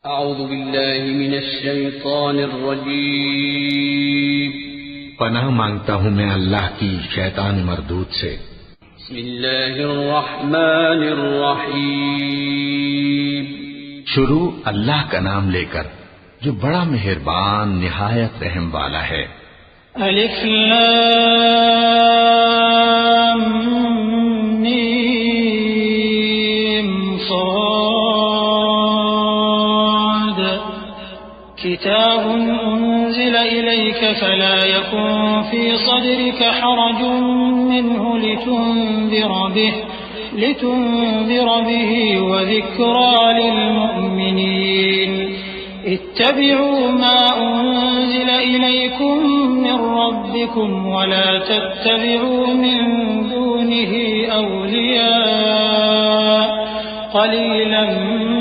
اعوذ باللہ من الشیطان الرجیم پناہ مانگتا ہوں میں اللہ کی شیطان مردود سے۔ بسم اللہ الرحمن الرحیم شروع اللہ کا نام لے کر جو بڑا مہربان نہایت رحم والا ہے۔ الف لام میم صاد كتاب أنزل إليك فلا يكن في صدرك حرج منه لتنذر به وذكرى للمؤمنين اتبعوا ما أنزل إليكم من ربكم ولا تتبعوا من دونه أولياء قليلا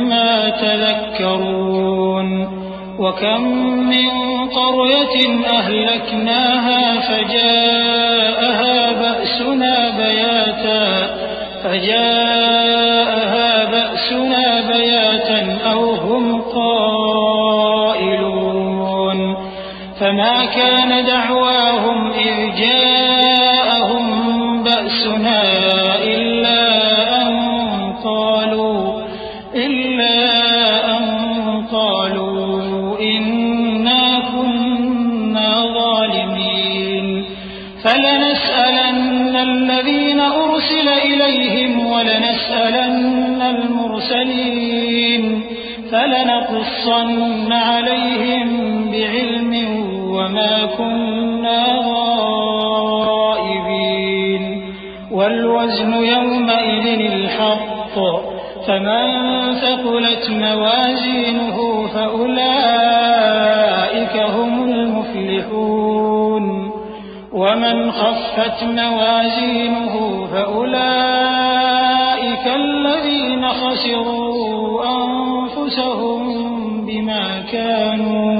ما تذكرون وكم من قرية أهلكناها فجاءها بأسنا بياتا أو هم قائلون فما كان دعواهم إذ جاءهم بأسنا إلا أن قالوا إنا كنا ظالمين فلنسألن الذين أرسل إليهم ولنسألن المرسلين فلنقصن عليهم بعلم وما كنا غائبين والوزن يومئذ الحق فمن ثقلت موازينه فأولئك هم المفلحون ومن خفت موازينه فأولئك الذين خسروا أنفسهم بما كانوا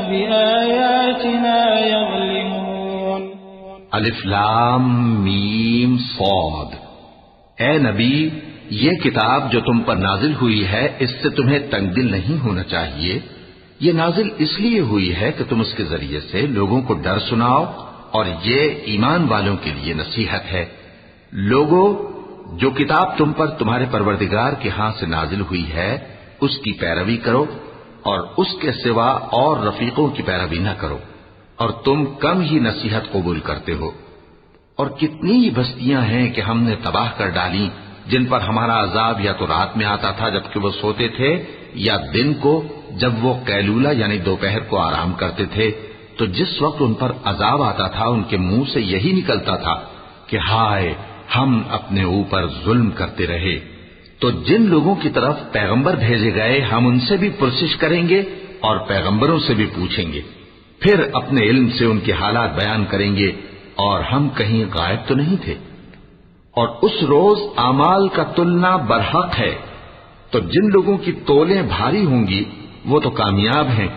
بآياتنا يظلمون الف لام میم صاد۔ اے نبی، یہ کتاب جو تم پر نازل ہوئی ہے اس سے تمہیں تنگ دل نہیں ہونا چاہیے۔ یہ نازل اس لیے ہوئی ہے کہ تم اس کے ذریعے سے لوگوں کو ڈر سناؤ اور یہ ایمان والوں کے لیے نصیحت ہے۔ لوگوں، جو کتاب تم پر تمہارے پروردگار کے ہاں سے نازل ہوئی ہے اس کی پیروی کرو اور اس کے سوا اور رفیقوں کی پیروی نہ کرو، اور تم کم ہی نصیحت قبول کرتے ہو۔ اور کتنی ہی بستیاں ہیں کہ ہم نے تباہ کر ڈالی جن پر ہمارا عذاب یا تو رات میں آتا تھا جبکہ وہ سوتے تھے، یا دن کو جب وہ قیلولہ یعنی دوپہر کو آرام کرتے تھے، تو جس وقت ان پر عذاب آتا تھا ان کے منہ سے یہی نکلتا تھا کہ ہائے ہم اپنے اوپر ظلم کرتے رہے۔ تو جن لوگوں کی طرف پیغمبر بھیجے گئے ہم ان سے بھی پرسش کریں گے اور پیغمبروں سے بھی پوچھیں گے، پھر اپنے علم سے ان کے حالات بیان کریں گے، اور ہم کہیں غائب تو نہیں تھے۔ اور اس روز اعمال کا تلنا برحق ہے، تو جن لوگوں کی تولیں بھاری ہوں گی وہ تو کامیاب ہیں،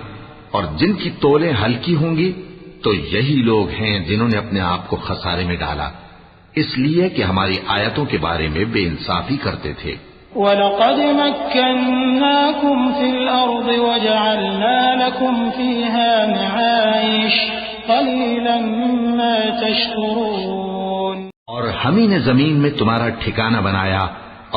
اور جن کی تولیں ہلکی ہوں گی تو یہی لوگ ہیں جنہوں نے اپنے آپ کو خسارے میں ڈالا، اس لیے کہ ہماری آیتوں کے بارے میں بے انصافی کرتے تھے۔ وَلَقَدْ مَكَّنَّاكُمْ فِي الْأَرْضِ وَجَعَلْنَا لَكُمْ فِيهَا مَعَايِشَ قَلِيلًا مَا تَشْكُرُونَ اور ہم ہی نے زمین میں تمہارا ٹھکانہ بنایا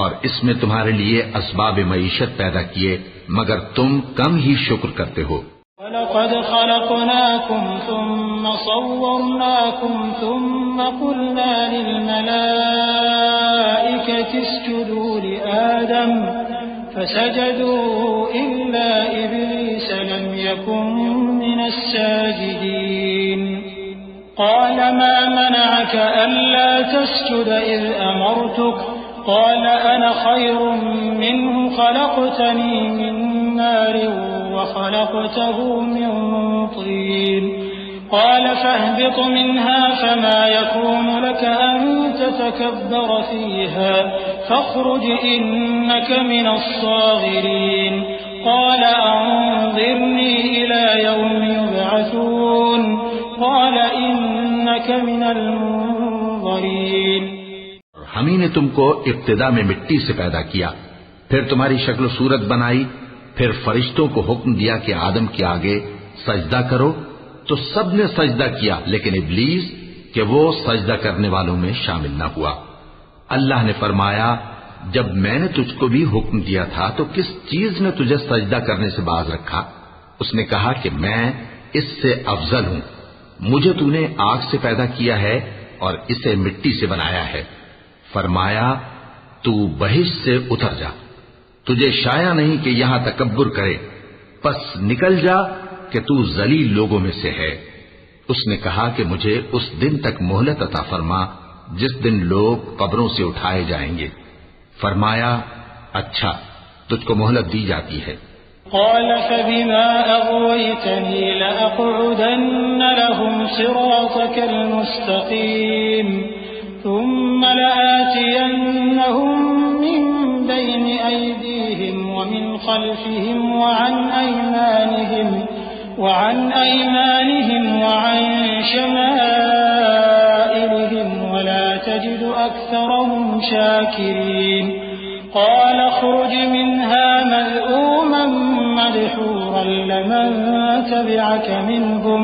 اور اس میں تمہارے لیے اسباب معیشت پیدا کیے، مگر تم کم ہی شکر کرتے ہو۔ وَلَقَدْ خَلَقْنَاكُمْ ثُمَّ صَوَّرْنَاكُمْ ثُمَّ قُلْنَا لِلْمَلَائِكَةِ اسْجُدُوا لِآدَمَ فَسَجَدُوا إِلَّا إِبْلِيسَ لَمْ يَكُنْ مِنَ السَّاجِدِينَ قَالَ مَا مَنَعَكَ أَلَّا تَسْجُدَ إِذْ أَمَرْتُكَ قَالَ أَنَا خَيْرٌ مِّنْهُ خَلَقْتَنِي مِنْ نَارٍ وَخَلَقْتَهُ مِنْ طِينٍ قَالَ فَاهْبِطْ مِنْهَا فَمَا يَكُونُ لَكَ أَن تَتَكَبَّرَ فِيهَا فَاخْرُجْ إِنَّكَ مِنَ الصَّاغِرِينَ قَالَ أَنظِرْنِي إِلَى يَوْمِ يُبْعَثُونَ قَالَ إِنَّكَ مِنَ الْمُنظَرِينَ ہم ہی نے تم کو ابتدا میں مٹی سے پیدا کیا، پھر تمہاری شکل و صورت بنائی، پھر فرشتوں کو حکم دیا کہ آدم کے آگے سجدہ کرو، تو سب نے سجدہ کیا لیکن ابلیس کہ وہ سجدہ کرنے والوں میں شامل نہ ہوا۔ اللہ نے فرمایا جب میں نے تجھ کو بھی حکم دیا تھا تو کس چیز نے تجھے سجدہ کرنے سے باز رکھا؟ اس نے کہا کہ میں اس سے افضل ہوں، مجھے تو نے آگ سے پیدا کیا ہے اور اسے مٹی سے بنایا ہے۔ فرمایا تو بہشت سے اتر جا، تجھے شایع نہیں کہ یہاں تکبر کرے، پس نکل جا کہ تو ذلیل لوگوں میں سے ہے۔ اس نے کہا کہ مجھے اس دن تک مہلت عطا فرما جس دن لوگ قبروں سے اٹھائے جائیں گے۔ فرمایا اچھا، تجھ کو مہلت دی جاتی ہے۔ قال فبما أغويتني لأقعدن لهم صراطك المستقيم ثم لآتينهم من بين أيديهم ومن خلفهم وعن أيمانهم وعن شمائلهم ولا تجد أكثرهم شاكرين قال اخرج منها مذءوما مدحورا لمن تبعك منهم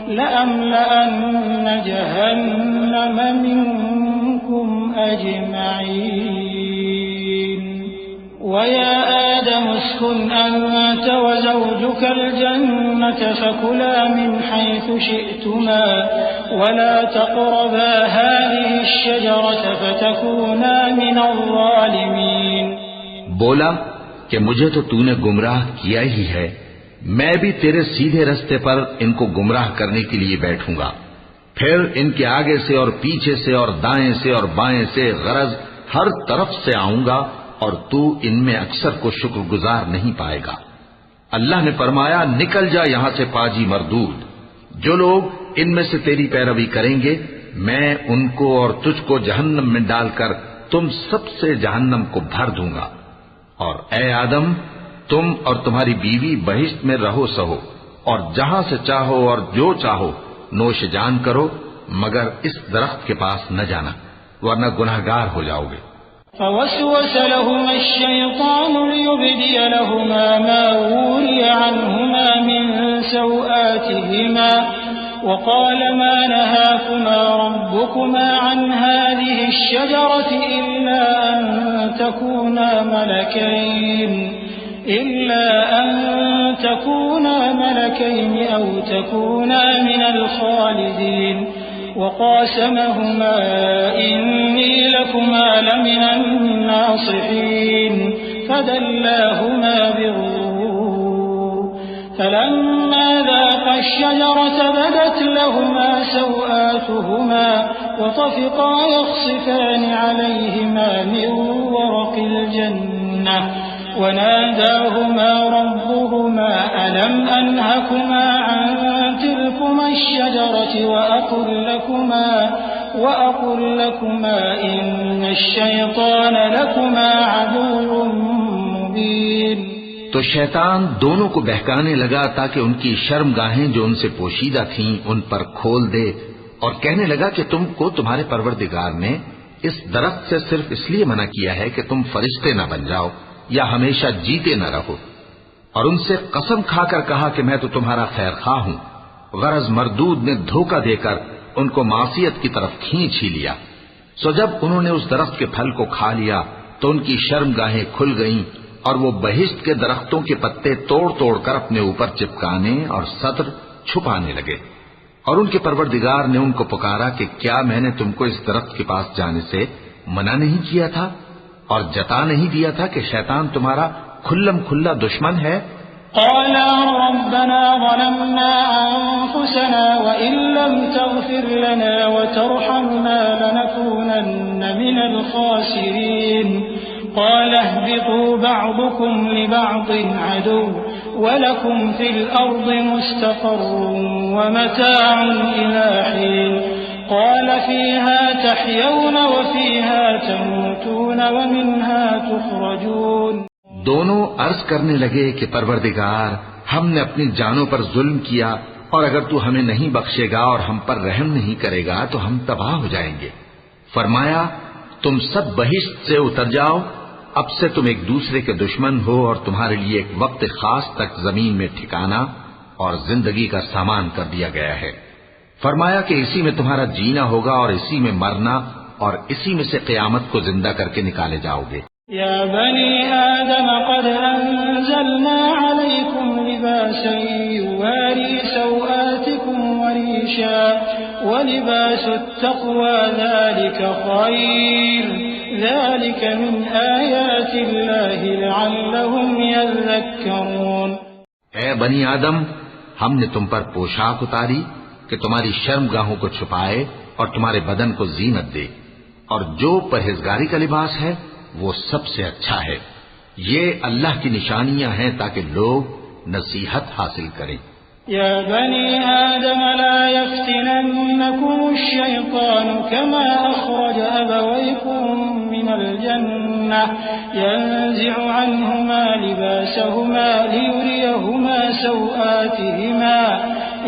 لأملأن جهنم منكم أجمعين ويا آدم اسكن أنت وزوجك الجنة فكلا من حيث شئتما ولا تقربا هذه الشجرة فتكونا من الظالمين۔ بولا کہ مجھے تو نے گمراہ کیا ہی ہے، میں بھی تیرے سیدھے رستے پر ان کو گمراہ کرنے کے لیے بیٹھوں گا، پھر ان کے آگے سے اور پیچھے سے اور دائیں سے اور بائیں سے غرض ہر طرف سے آؤں گا اور تو ان میں اکثر کو شکر گزار نہیں پائے گا۔ اللہ نے فرمایا نکل جا یہاں سے پاجی مردود، جو لوگ ان میں سے تیری پیروی کریں گے میں ان کو اور تجھ کو جہنم میں ڈال کر تم سب سے جہنم کو بھر دوں گا، اور اے آدم تم اور تمہاری بیوی بہشت میں رہو سہو اور جہاں سے چاہو اور جو چاہو نوش جان کرو، مگر اس درخت کے پاس نہ جانا ورنہ گناہگار ہو جاؤ گے۔ فوسوس لهما الشيطان ليبدي لهما ما وري عنهما من سوآتهما وقال ما نهاكما ربكما عن هذه الشجرة إلا أن تكونا ملكين أو تكونا من الخالدين وقاسمهما إني لكما لمن الناصحين فدلاهما بغرور فلما ذاقا الشجرة بدت لهما سوآتهما وطفقا يخصفان عليهما من ورق الجنة وناداهما ربهما ألم أنهكما عن تلكما الشجرة وأقل لكما إن الشيطان لكما عدو مبين۔ تو شیطان دونوں کو بہکانے لگا تاکہ ان کی شرمگاہیں جو ان سے پوشیدہ تھیں ان پر کھول دے، اور کہنے لگا کہ تم کو تمہارے پروردگار نے اس درخت سے صرف اس لیے منع کیا ہے کہ تم فرشتے نہ بن جاؤ یا ہمیشہ جیتے نہ رہو، اور ان سے قسم کھا کر کہا کہ میں تو تمہارا خیر خواہ ہوں۔ غرض مردود نے دھوکہ دے کر ان کو معصیت کی طرف کھینچ ہی لیا، سو جب انہوں نے اس درخت کے پھل کو کھا لیا تو ان کی شرمگاہیں کھل گئیں اور وہ بہشت کے درختوں کے پتے توڑ توڑ کر اپنے اوپر چپکانے اور سطر چھپانے لگے، اور ان کے پروردگار نے ان کو پکارا کہ کیا میں نے تم کو اس درخت کے پاس جانے سے منع نہیں کیا تھا اور جتا نہیں دیا تھا کہ شیطان تمہارا کھلم کھلا دشمن ہے؟ قالا ربنا ظلمنا أنفسنا وإن لم تغفر لنا وترحمنا لنكونن من الخاسرين قال اهبطوا بعضكم لبعض عدو ولكم في الأرض مستقر ومتاع إلى حين قال فيها تحيون وفيها تموتون ومنها تخرجون۔ دونوں عرض کرنے لگے کہ پروردگار ہم نے اپنی جانوں پر ظلم کیا، اور اگر تو ہمیں نہیں بخشے گا اور ہم پر رحم نہیں کرے گا تو ہم تباہ ہو جائیں گے۔ فرمایا تم سب بہشت سے اتر جاؤ اب سے تم ایک دوسرے کے دشمن ہو اور تمہارے لیے ایک وقت خاص تک زمین میں ٹھکانا اور زندگی کا سامان کر دیا گیا ہے۔ فرمایا کہ اسی میں تمہارا جینا ہوگا اور اسی میں مرنا اور اسی میں سے قیامت کو زندہ کر کے نکالے جاؤ گے۔ یا بنی آدم قد انزلنا علیکم لباسا یواری سوآتکم وریشا ولباس التقوى ذلك خیر ذلك من آیات اللہ لعلهم یذکرون۔ اے بنی آدم، ہم نے تم پر پوشاک اتاری کہ تمہاری شرمگاہوں کو چھپائے اور تمہارے بدن کو زینت دے، اور جو پرہیزگاری کا لباس ہے وہ سب سے اچھا ہے۔ یہ اللہ کی نشانیاں ہیں تاکہ لوگ نصیحت حاصل کریں۔ یا بنی آدم لا یفتننکم الشیطان کما اخرج ابویکم من الجنہ ینزع عنہما لباسہما لیریہما سوآتہما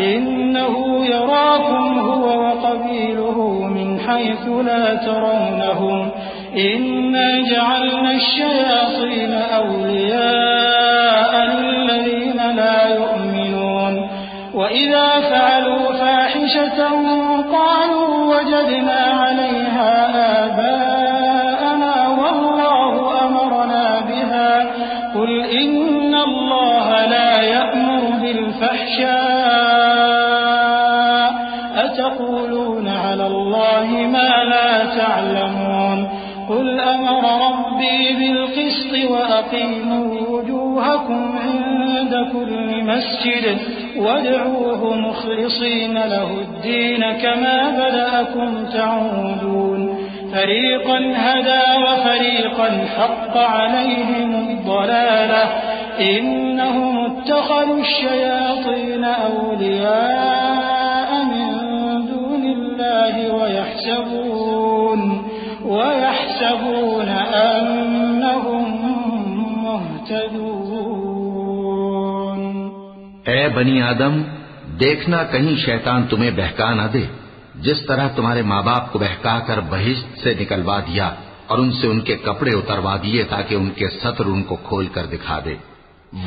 انه یراکم هو وقبیلہ من حیث لا ترونہم انا جعلنا الشیاطین اولیاء للذین لا یؤمنون وَإِذَا فَعَلُوا فَاحِشَةً قَالُوا وَجَدْنَا عَلَيْهَا آبَاءَنَا وَاللَّهُ أَمَرَنَا بِهَا قُلْ إِنَّ اللَّهَ لَا يَأْمُرُ بِالْفَحْشَاءِ أَتَقُولُونَ عَلَى اللَّهِ مَا لَا تَعْلَمُونَ قُلْ أَمَرَ رَبِّي بِالْقِسْطِ وَأَقِيمُوا وُجُوهَكُمْ عِندَ كُلِّ مَسْجِدٍ وادعوه مخلصين له الدين كما بدأكم تعودون فريقا هدى وفريقا حق عليهم الضلالة إنهم اتخذوا الشياطين أولياء من دون الله ويحسبون أنهم مهتدون۔ اے بنی آدم، دیکھنا کہیں شیطان تمہیں بہکا نہ دے، جس طرح تمہارے ماں باپ کو بہکا کر بہشت سے نکلوا دیا اور ان سے ان کے کپڑے اتروا دیے تاکہ ان کے ستر ان کو کھول کر دکھا دے۔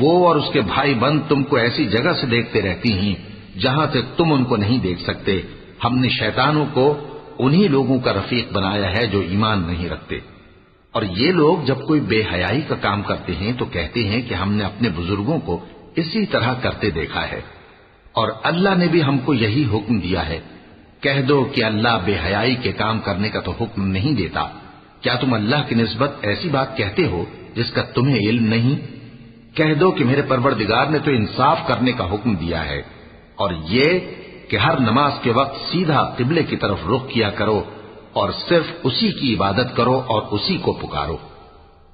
وہ اور اس کے بھائی بند تم کو ایسی جگہ سے دیکھتے رہتی ہیں جہاں سے تم ان کو نہیں دیکھ سکتے۔ ہم نے شیطانوں کو انہی لوگوں کا رفیق بنایا ہے جو ایمان نہیں رکھتے۔ اور یہ لوگ جب کوئی بے حیائی کا کام کرتے ہیں تو کہتے ہیں کہ ہم نے اپنے بزرگوں کو اسی طرح کرتے دیکھا ہے، اور اللہ نے بھی ہم کو یہی حکم دیا ہے۔ کہہ دو کہ اللہ بے حیائی کے کام کرنے کا تو حکم نہیں دیتا۔ کیا تم اللہ کی نسبت ایسی بات کہتے ہو جس کا تمہیں علم نہیں؟ کہہ دو کہ میرے پروردگار نے تو انصاف کرنے کا حکم دیا ہے، اور یہ کہ ہر نماز کے وقت سیدھا قبلے کی طرف رخ کیا کرو اور صرف اسی کی عبادت کرو اور اسی کو پکارو۔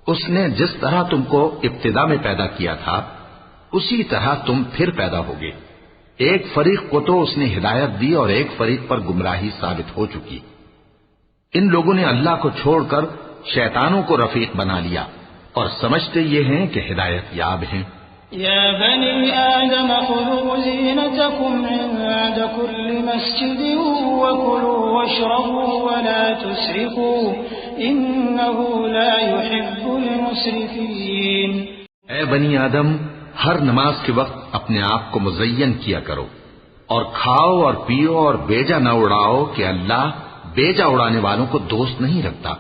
اس نے جس طرح تم کو ابتدا میں پیدا کیا تھا اسی طرح تم پھر پیدا ہوگے۔ ایک فریق کو تو اس نے ہدایت دی اور ایک فریق پر گمراہی ثابت ہو چکی۔ ان لوگوں نے اللہ کو چھوڑ کر شیطانوں کو رفیق بنا لیا اور سمجھتے یہ ہیں کہ ہدایت یاب ہیں۔ یا بنی آدم خذوا زینتکم عند كل مسجد وکلوا واشربوا ولا تسرفوا انه لا يحب المسرفین۔ اے بنی آدم، ہر نماز کے وقت اپنے آپ کو مزین کیا کرو اور کھاؤ اور پیو اور بیجا نہ اڑاؤ کہ اللہ بیجا اڑانے والوں کو دوست نہیں رکھتا۔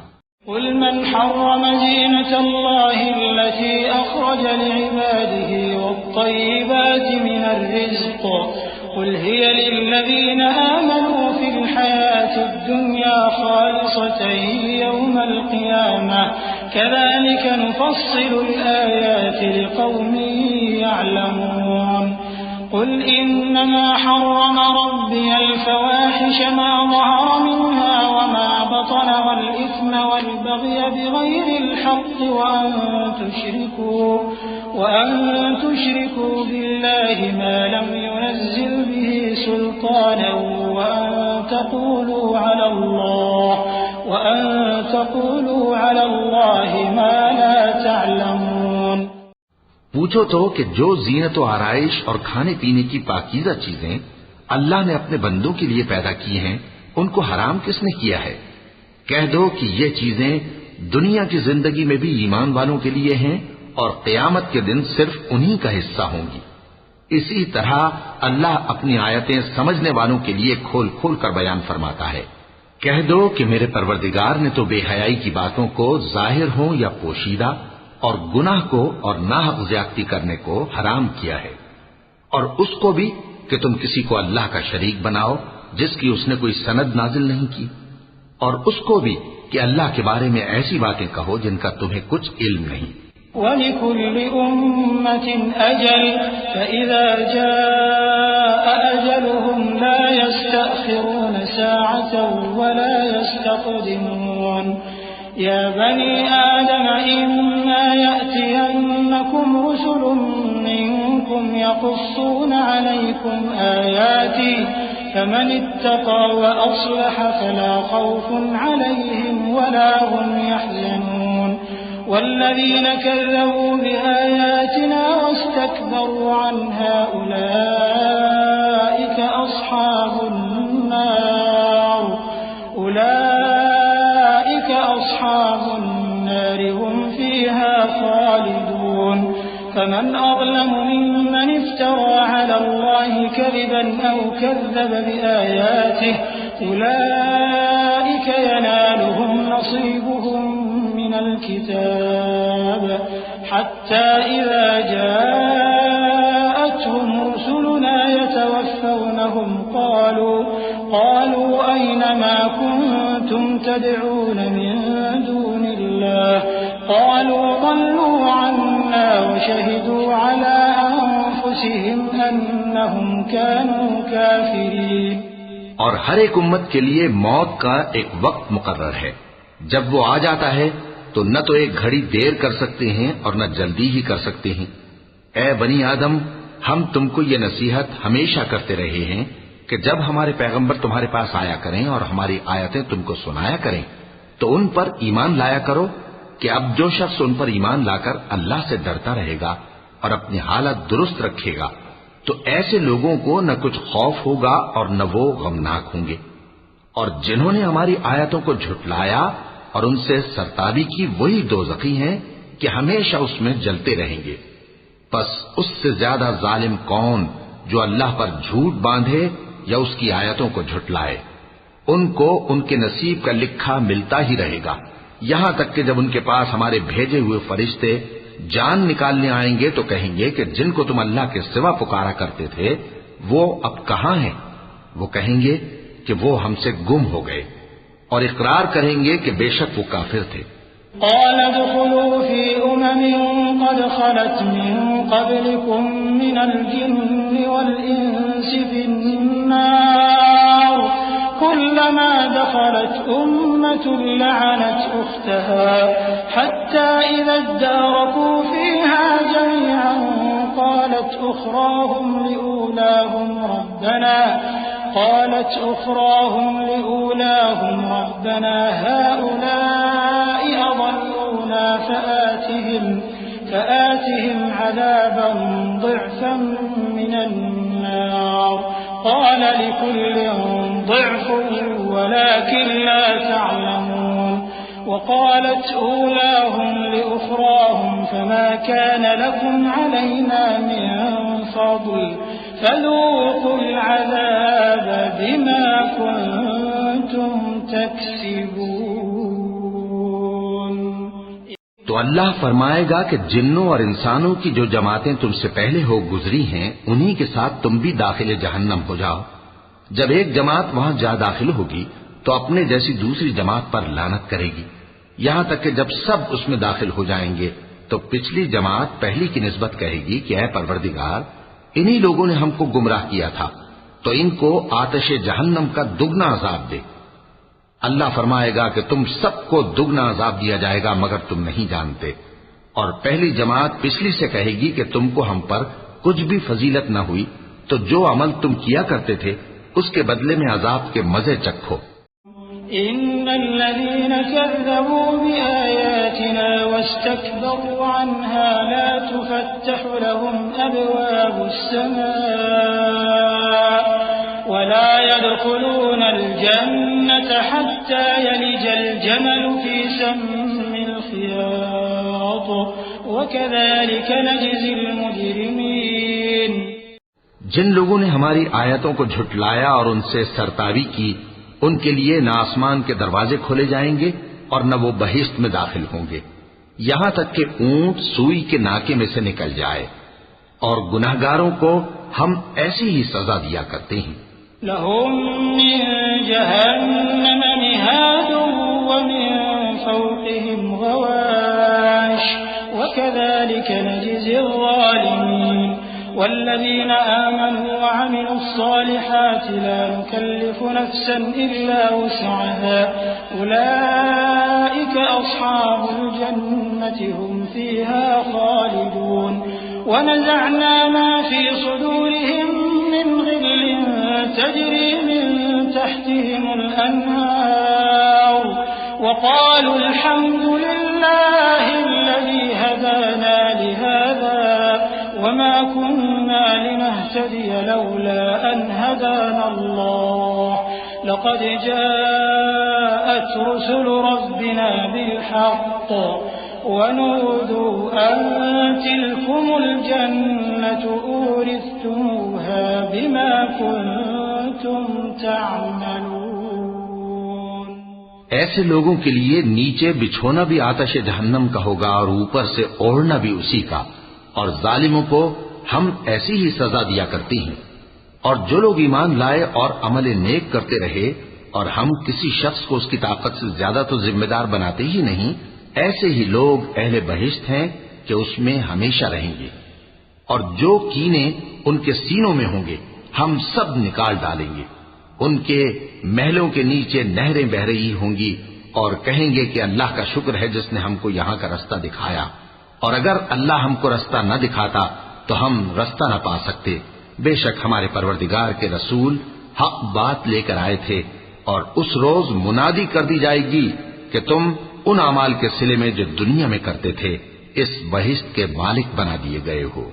قل من حرم زینة اللہ التي اخرج لعباده والطیبات من الرزق قل هي للذین آمنوا في الحياة الدنيا خالصة يوم القيامة كذلك نفصل الآيات لقوم يعلمون قل إنما حرم ربي الفواحش ما ظهر منها وما بطن والإثم والبغي بغير الحق وأن تشركوا بالله ما لم ينزل به سلطانا وأن تقولوا على الله ما لا تعلمون۔ پوچھو تو کہ جو زینت و آرائش اور کھانے پینے کی پاکیزہ چیزیں اللہ نے اپنے بندوں کے لیے پیدا کی ہیں ان کو حرام کس نے کیا ہے؟ کہہ دو کہ یہ چیزیں دنیا کی زندگی میں بھی ایمان والوں کے لیے ہیں اور قیامت کے دن صرف انہی کا حصہ ہوں گی۔ اسی طرح اللہ اپنی آیتیں سمجھنے والوں کے لیے کھول کھول کر بیان فرماتا ہے۔ کہہ دو کہ میرے پروردگار نے تو بے حیائی کی باتوں کو ظاہر ہوں یا پوشیدہ اور گناہ کو اور ناحق زیادتی کرنے کو حرام کیا ہے، اور اس کو بھی کہ تم کسی کو اللہ کا شریک بناؤ جس کی اس نے کوئی سند نازل نہیں کی، اور اس کو بھی کہ اللہ کے بارے میں ایسی باتیں کہو جن کا تمہیں کچھ علم نہیں۔ وَلِكُلِّ أُمَّةٍ أَجَلٌ فَإِذَا جَاءَ أَجَلُهُمْ لَا يَسْتَأْخِرُونَ سَاعَةً وَلَا يَسْتَقْدِمُونَ يَا بَنِي آدَمَ إِمَّا يَأْتِيَنَّكُمْ رُسُلٌ مِّنكُمْ يَقُصُّونَ عَلَيْكُمْ آيَاتِي فَمَنِ اتَّقَىٰ وَأَصْلَحَ فَلَا خَوْفٌ عَلَيْهِمْ وَلَا هُمْ يَحْزَنُونَ والذين كذبوا بآياتنا واستكبروا عنها أولئك أصحاب النار هم فيها خالدون فمن أظلم ممن افترى على الله كذبا أو كذب بآياته أولئك ينالهم نصيبهم من الكتاب حتى إذا جاءتهم رسلنا يتوفونهم قالوا أين ما كنتم تدعون من دون الله قالوا ضلوا عنا وشهدوا على أنفسهم أنهم كانوا كافرين۔ اور ہر ایک امت کے لیے موت کا ایک وقت مقرر ہے، جب وہ آ جاتا ہے تو نہ تو ایک گھڑی دیر کر سکتے ہیں اور نہ جلدی ہی کر سکتے ہیں۔ اے بنی آدم، ہم تم کو یہ نصیحت ہمیشہ کرتے رہے ہیں کہ جب ہمارے پیغمبر تمہارے پاس آیا کریں اور ہماری آیتیں تم کو سنایا کریں تو ان پر ایمان لایا کرو کہ اب جو شخص ان پر ایمان لا کر اللہ سے ڈرتا رہے گا اور اپنی حالت درست رکھے گا تو ایسے لوگوں کو نہ کچھ خوف ہوگا اور نہ وہ غمناک ہوں گے، اور جنہوں نے ہماری آیتوں کو جھٹلایا اور ان سے سرتابی کی وہی دوزخی ہیں کہ ہمیشہ اس میں جلتے رہیں گے۔ پس اس سے زیادہ ظالم کون جو اللہ پر جھوٹ باندھے یا اس کی آیتوں کو جھٹلائے؟ ان کو ان کے نصیب کا لکھا ملتا ہی رہے گا، یہاں تک کہ جب ان کے پاس ہمارے بھیجے ہوئے فرشتے جان نکالنے آئیں گے تو کہیں گے کہ جن کو تم اللہ کے سوا پکارا کرتے تھے وہ اب کہاں ہیں؟ وہ کہیں گے کہ وہ ہم سے گم ہو گئے، اور اقرار کریں گے کہ بے شک وہ کافر تھے۔ قال ادخلوا في قد خلت من قبلكم من الجن والإنس في النار كلما دخلت أمة لعنت أختها حتى إذا اداركوا فيها جميعا قالت أخراهم لأولاهم ربنا هؤلاء أضلونا فآتهم عذابا ضعفا من النار قال لكل ضعف ولكن لا تعلمون وقالت أولاهم لأخراهم فما كان لكم علينا من فضل فذوقوا العذاب بما كنتم تكسبون۔ تو اللہ فرمائے گا کہ جنوں اور انسانوں کی جو جماعتیں تم سے پہلے ہو گزری ہیں انہی کے ساتھ تم بھی داخل جہنم ہو جاؤ۔ جب ایک جماعت وہاں جا داخل ہوگی تو اپنے جیسی دوسری جماعت پر لعنت کرے گی، یہاں تک کہ جب سب اس میں داخل ہو جائیں گے تو پچھلی جماعت پہلی کی نسبت کہے گی کہ اے پروردگار، انہی لوگوں نے ہم کو گمراہ کیا تھا، تو ان کو آتش جہنم کا دگنا عذاب دے۔ اللہ فرمائے گا کہ تم سب کو دگنا عذاب دیا جائے گا مگر تم نہیں جانتے، اور پہلی جماعت پچھلی سے کہے گی کہ تم کو ہم پر کچھ بھی فضیلت نہ ہوئی، تو جو عمل تم کیا کرتے تھے اس کے بدلے میں عذاب کے مزے چکھو۔ إن الذين كذبوا بآياتنا واستكبروا عنها لا تفتح لهم أبواب السماء ولا يدخلون الجنة حتى يلج الجمل في سم وكذلك نجزي المجرمين. جن لوگوں نے ہماری آیتوں کو جھٹلایا اور ان سے سرتاوی کی، ان کے لیے نہ آسمان کے دروازے کھولے جائیں گے اور نہ وہ بہشت میں داخل ہوں گے، یہاں تک کہ اونٹ سوئی کے ناکے میں سے نکل جائے، اور گناہگاروں کو ہم ایسی ہی سزا دیا کرتے ہیں۔ لهم من جهنم مهاد ومن فوقهم غواش وكذلك نجزي الظالمين. والذين آمنوا وعملوا الصالحات لا نكلف نفسا إلا وسعها أولئك أصحاب الجنة هم فيها خالدون. ونزعنا ما في صدورهم من غل تجري من تحتهم الأنهار وقالوا الحمد لله الذي هدانا لهذا وما كنا لنهتدي لولا أن هدانا الله لقد جاءت رسل ربنا بالحق ونودوا أن تلكم الجنة أورثتموها بما كنتم تعملون. ایسے لوگوں کے لیے نیچے بچھونا بھی آتش جہنم کا ہوگا اور اوپر سے اوڑھنا بھی اسی کا، اور ظالموں کو ہم ایسی ہی سزا دیا کرتی ہیں۔ اور جو لوگ ایمان لائے اور عمل نیک کرتے رہے اور ہم کسی شخص کو اس کی طاقت سے زیادہ تو ذمہ دار بناتے ہی نہیں، ایسے ہی لوگ اہل بہشت ہیں کہ اس میں ہمیشہ رہیں گے، اور جو کینے ان کے سینوں میں ہوں گے ہم سب نکال ڈالیں گے۔ ان کے محلوں کے نیچے نہریں بہ رہی ہوں گی اور کہیں گے کہ اللہ کا شکر ہے جس نے ہم کو یہاں کا رستہ دکھایا، اور اگر اللہ ہم کو رستہ نہ دکھاتا تو ہم رستہ نہ پا سکتے۔ بے شک ہمارے پروردگار کے رسول حق بات لے کر آئے تھے، اور اس روز منادی کر دی جائے گی کہ تم ان اعمال کے صلے میں جو دنیا میں کرتے تھے اس بہشت کے مالک بنا دیے گئے ہو۔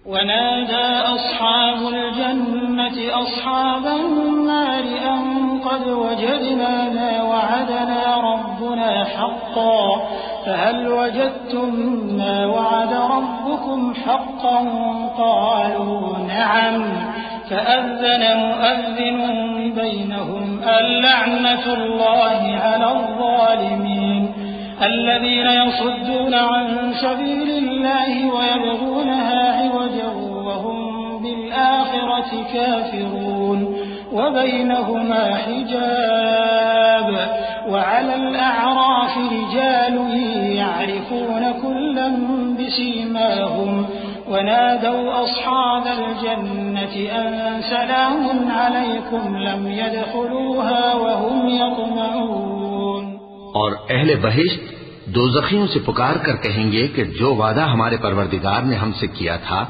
ونادى أصحاب الجنة أصحاب النار أن قد وجدنا ما وعدنا ربنا حقا فهل وجدتم ما وعد ربكم حقا قالوا نعم فأذن مؤذن بينهم اللعنة الله على الظالمين الذين يصدون عن سبيل الله ويبغونها عوجا وهم بالآخرة كافرون وبينهما حجاب وعلى الأعراف رجال يعرفون كلا بسيماهم ونادوا أصحاب الجنة أن سلام عليكم لم يدخلوها وهم يطمعون. اور اہل بہشت دوزخیوں سے پکار کر کہیں گے کہ جو وعدہ ہمارے پروردگار نے ہم سے کیا تھا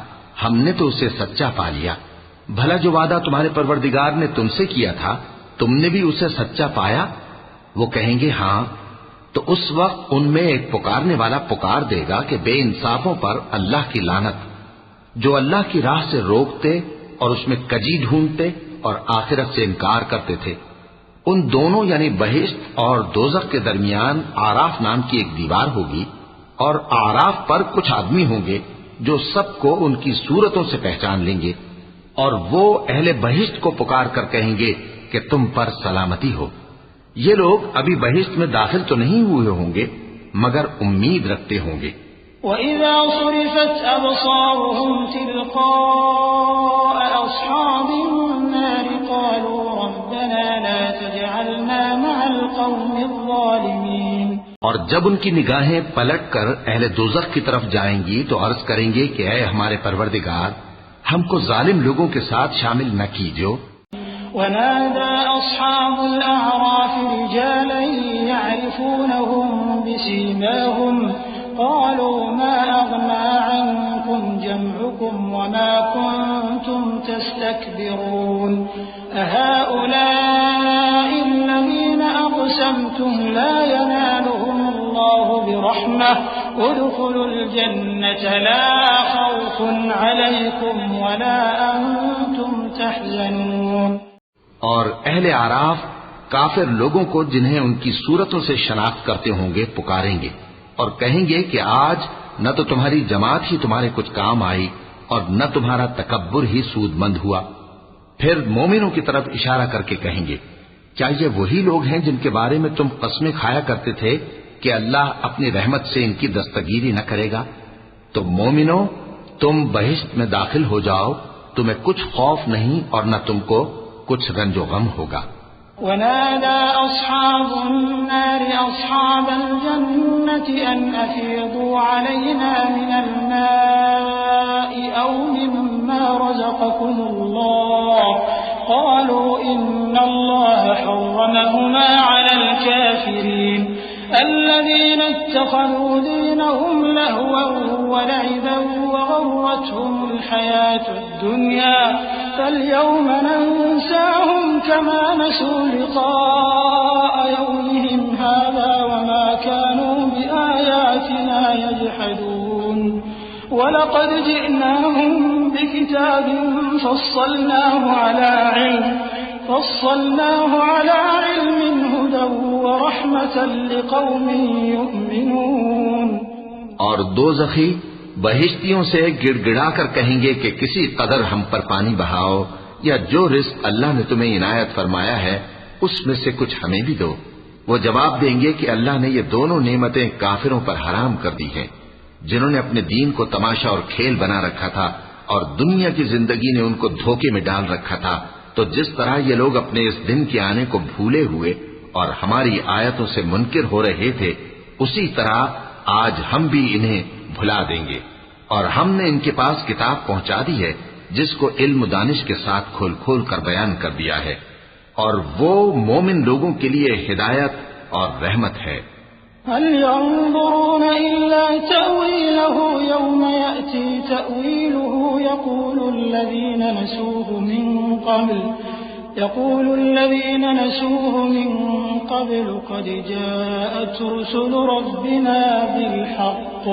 ہم نے تو اسے سچا پا لیا، بھلا جو وعدہ تمہارے پروردگار نے تم سے کیا تھا تم نے بھی اسے سچا پایا؟ وہ کہیں گے ہاں، تو اس وقت ان میں ایک پکارنے والا پکار دے گا کہ بے انصافوں پر اللہ کی لعنت، جو اللہ کی راہ سے روکتے اور اس میں کجی ڈھونڈتے اور آخرت سے انکار کرتے تھے۔ ان دونوں یعنی بہشت اور دوزخ کے درمیان آراف نام کی ایک دیوار ہوگی، اور آراف پر کچھ آدمی ہوں گے جو سب کو ان کی صورتوں سے پہچان لیں گے، اور وہ اہل بہشت کو پکار کر کہیں گے کہ تم پر سلامتی ہو۔ یہ لوگ ابھی بہشت میں داخل تو نہیں ہوئے ہوں گے مگر امید رکھتے ہوں گے۔ وَإِذَا صُرِفَتْ أَبْصَارُهُمْ تِلْقَاءَ أَصْحَابِ النَّارِ قَالُوا رَبَّنَا لَا تَجْعَلْنَا مَعَ الْقَوْمِ الظَّالِمِينَ. اور جب ان کی نگاہیں پلٹ کر اہل دوزخ کی طرف جائیں گی تو عرض کریں گے کہ اے ہمارے پروردگار ہم کو ظالم لوگوں کے ساتھ شامل نہ کیجو۔ ونادى أصحاب الأعراف رجالا يعرفونهم بسيماهم قالوا ما أغنى عنكم جمعكم وما كنتم تستكبرون أهؤلاء الذين أقسمتم لا ينالهم الله برحمة ادخلوا الجنة لا خوف عليكم ولا أنتم تحزنون. اور اہل اعراف کافر لوگوں کو جنہیں ان کی صورتوں سے شناخت کرتے ہوں گے پکاریں گے اور کہیں گے کہ آج نہ تو تمہاری جماعت ہی تمہارے کچھ کام آئی اور نہ تمہارا تکبر ہی سود مند ہوا۔ پھر مومنوں کی طرف اشارہ کر کے کہیں گے، کیا یہ وہی لوگ ہیں جن کے بارے میں تم قسمیں کھایا کرتے تھے کہ اللہ اپنی رحمت سے ان کی دستگیری نہ کرے گا؟ تو مومنوں، تم بہشت میں داخل ہو جاؤ، تمہیں کچھ خوف نہیں اور نہ تم کو کچھ رنج و غم ہوگا۔ ونادى أصحاب النار أصحاب الجنة أن أفيضوا علينا من الماء أو مما رزقكم الله قالوا إن الله حرمهما على الكافرين الذين اتخذوا دينهم لهوا ولعبا وغرتهم الحياة الدنيا فاليوم ننساهم كما نسوا لقاء يومهم هذا وما كانوا بآياتنا يجحدون ولقد جئناهم بكتاب فصلناه على علم هدى ورحمة لقوم يؤمنون۔ اور دوزخی بہشتیوں سے گڑ گڑا کر کہیں گے کہ کسی قدر ہم پر پانی بہاؤ، یا جو رزق اللہ نے تمہیں عنایت فرمایا ہے اس میں سے کچھ ہمیں بھی دو۔ وہ جواب دیں گے کہ اللہ نے یہ دونوں نعمتیں کافروں پر حرام کر دی ہیں، جنہوں نے اپنے دین کو تماشا اور کھیل بنا رکھا تھا اور دنیا کی زندگی نے ان کو دھوکے میں ڈال رکھا تھا۔ تو جس طرح یہ لوگ اپنے اس دن کے آنے کو بھولے ہوئے اور ہماری آیتوں سے منکر ہو رہے تھے، اسی طرح آج ہم بھی انہیں بھلا دیں گے۔ اور ہم نے ان کے پاس کتاب پہنچا دی ہے جس کو علم و دانش کے ساتھ کھول کھول کر بیان کر دیا ہے، اور وہ مومن لوگوں کے لیے ہدایت اور رحمت ہے۔ هل ينظرون إلا تأويله يوم يأتي تأويله يقول الذين نسوه من قبل قد جاءت رسل ربنا بالحق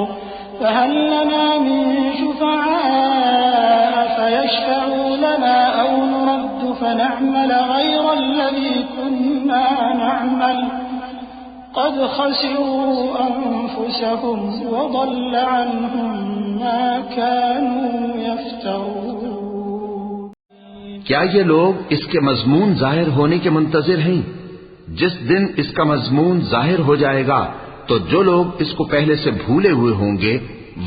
فهل لنا من شفعاء فيشفعوا لنا أو نرد فنعمل غير الذي كنا نعمل قد خسروا أنفسهم وضل عنهم ما كانوا يفترون۔ کیا یہ لوگ اس کے مضمون ظاہر ہونے کے منتظر ہیں؟ جس دن اس کا مضمون ظاہر ہو جائے گا تو جو لوگ اس کو پہلے سے بھولے ہوئے ہوں گے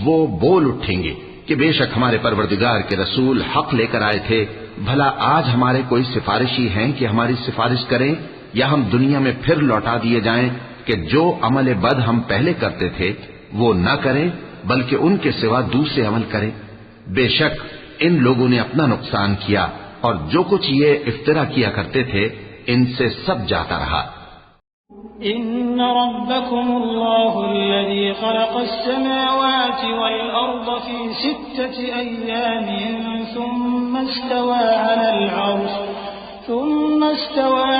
وہ بول اٹھیں گے کہ بے شک ہمارے پروردگار کے رسول حق لے کر آئے تھے، بھلا آج ہمارے کوئی سفارشی ہیں کہ ہماری سفارش کریں، یا ہم دنیا میں پھر لوٹا دیے جائیں کہ جو عمل بد ہم پہلے کرتے تھے وہ نہ کریں بلکہ ان کے سوا دوسرے عمل کریں۔ بے شک ان لوگوں نے اپنا نقصان کیا اور جو کچھ یہ افترا کیا کرتے تھے ان سے سب جاتا رہا۔ إن ربكم الله الذي خلق السماوات والأرض في 6 أيام ثم استوى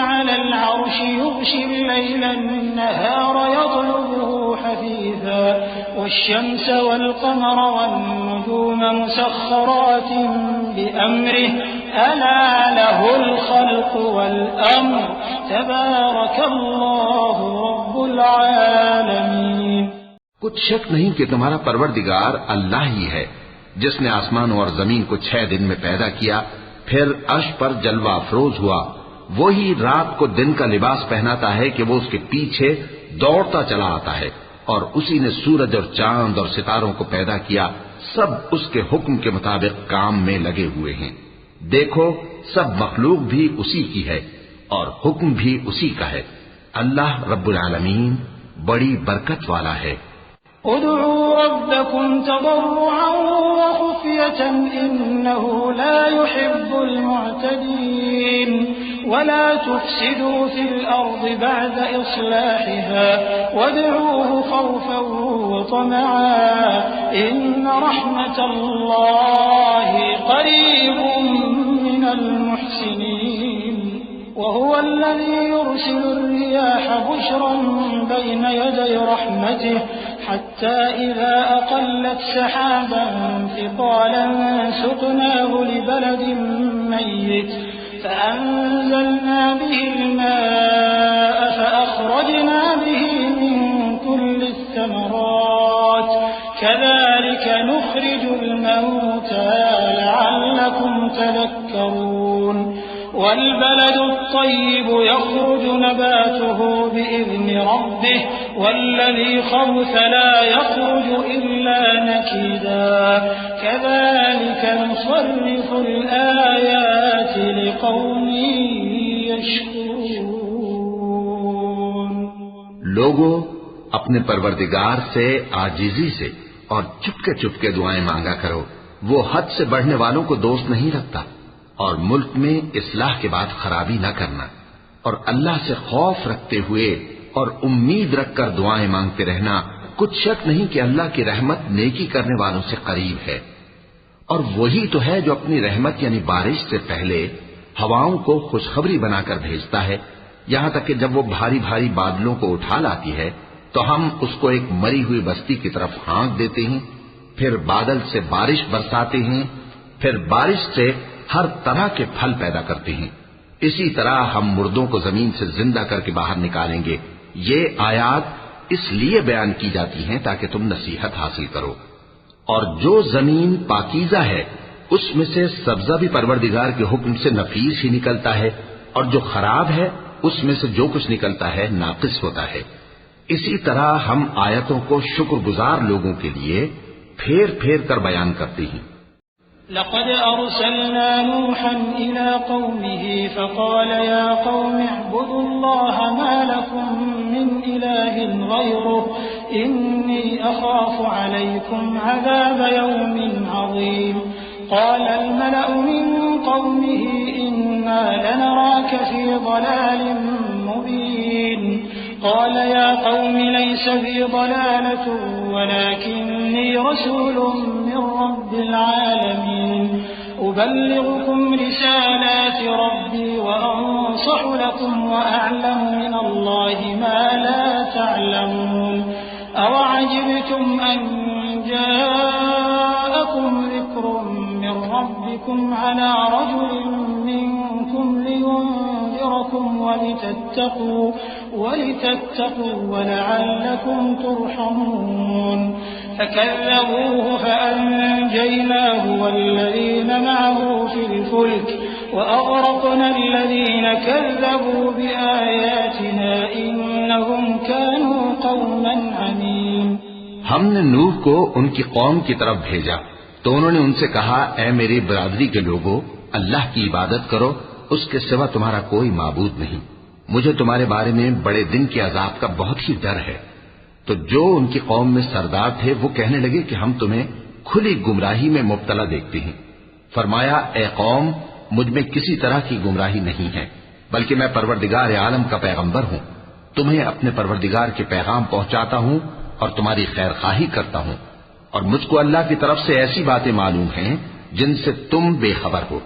على العرش يغشي الليل النهار يطلبه حثيثا والشمس والقمر والنجوم مسخرات بأمره ألا له الخلق والأمر تبارك الله رب العالمين۔ کچھ شک نہیں کہ تمہارا پروردگار اللہ ہی ہے جس نے آسمانوں اور زمین کو 6 دن میں پیدا کیا، پھر عرش پر جلوہ افروز ہوا۔ وہی رات کو دن کا لباس پہناتا ہے کہ وہ اس کے پیچھے دوڑتا چلا آتا ہے، اور اسی نے سورج اور چاند اور ستاروں کو پیدا کیا، سب اس کے حکم کے مطابق کام میں لگے ہوئے ہیں۔ دیکھو سب مخلوق بھی اسی کی ہے اور حکم بھی اسی کا ہے۔ اللہ رب العالمین بڑی برکت والا ہے۔ ادعوا ربكم تضرعا وخفية إنه لا يحب المعتدين ولا تفسدوا في الأرض بعد إصلاحها وادعوه خوفا وطمعا إن رحمة الله قريب من المحسنين وهو الذي يرسل الرياح بشرا بين يدي رحمته حتى إذا أقلت سحابا ثقالا سقناه لبلد ميت فأنزلنا به الماء فأخرجنا به من كل الثمرات كذلك ويخرج الموتى لعلكم تذكرون والبلد الطيب يخرج نباته بإذن ربه والذي خبث لا يخرج إلا نكدا كذلك نصرف الآيات لقوم يشكرون. لوگوں اپنے پروردگار سے عاجزی سے اور چپکے چپکے دعائیں مانگا کرو، وہ حد سے بڑھنے والوں کو دوست نہیں رکھتا، اور ملک میں اصلاح کے بعد خرابی نہ کرنا، اور اللہ سے خوف رکھتے ہوئے اور امید رکھ کر دعائیں مانگتے رہنا، کچھ شک نہیں کہ اللہ کی رحمت نیکی کرنے والوں سے قریب ہے. اور وہی تو ہے جو اپنی رحمت یعنی بارش سے پہلے ہواؤں کو خوشخبری بنا کر بھیجتا ہے، یہاں تک کہ جب وہ بھاری بھاری بادلوں کو اٹھا لاتی ہے تو ہم اس کو ایک مری ہوئی بستی کی طرف ہانک دیتے ہیں، پھر بادل سے بارش برساتے ہیں، پھر بارش سے ہر طرح کے پھل پیدا کرتے ہیں. اسی طرح ہم مردوں کو زمین سے زندہ کر کے باہر نکالیں گے. یہ آیات اس لیے بیان کی جاتی ہیں تاکہ تم نصیحت حاصل کرو. اور جو زمین پاکیزہ ہے اس میں سے سبزہ بھی پروردگار کے حکم سے نفیس ہی نکلتا ہے، اور جو خراب ہے اس میں سے جو کچھ نکلتا ہے ناقص ہوتا ہے. اسی طرح ہم آیتوں کو شکر گزار لوگوں کے لیے پھیر پھیر کر بیان کرتے ہیں. لقد أرسلنا نوحا إلى قومه فقال يا قوم اعبدوا الله ما لكم من إله غيره إني أخاف عليكم عذاب يوم عظيم. قال الملأ من قومه إنا لنراك في ضلال مبين. قال يا قوم ليس بي ضلالة ولكني رسول من رب العالمين أبلغكم رسالات ربي وأنصح لكم وأعلم من الله ما لا تعلمون. أوعجبتم أن جاءكم ذكر من ربكم على رجل منكم لينذركم ولتتقوا ولعلكم ترحمون. فكذبوه فأنجيناه والذين معه في الفلك وأغرقنا الذين كذبوا بآياتنا إنهم كانوا قوما عمين. ہم نے نوح کو ان کی قوم کی طرف بھیجا تو انہوں نے ان سے کہا، اے میری برادری کے لوگوں، اللہ کی عبادت کرو، اس کے سوا تمہارا کوئی معبود نہیں. مجھے تمہارے بارے میں بڑے دن کے عذاب کا بہت ہی ڈر ہے. تو جو ان کی قوم میں سردار تھے وہ کہنے لگے کہ ہم تمہیں کھلی گمراہی میں مبتلا دیکھتے ہیں. فرمایا، اے قوم، مجھ میں کسی طرح کی گمراہی نہیں ہے، بلکہ میں پروردگار عالم کا پیغمبر ہوں. تمہیں اپنے پروردگار کے پیغام پہنچاتا ہوں اور تمہاری خیر خواہی کرتا ہوں، اور مجھ کو اللہ کی طرف سے ایسی باتیں معلوم ہیں جن سے تم بے خبر ہو.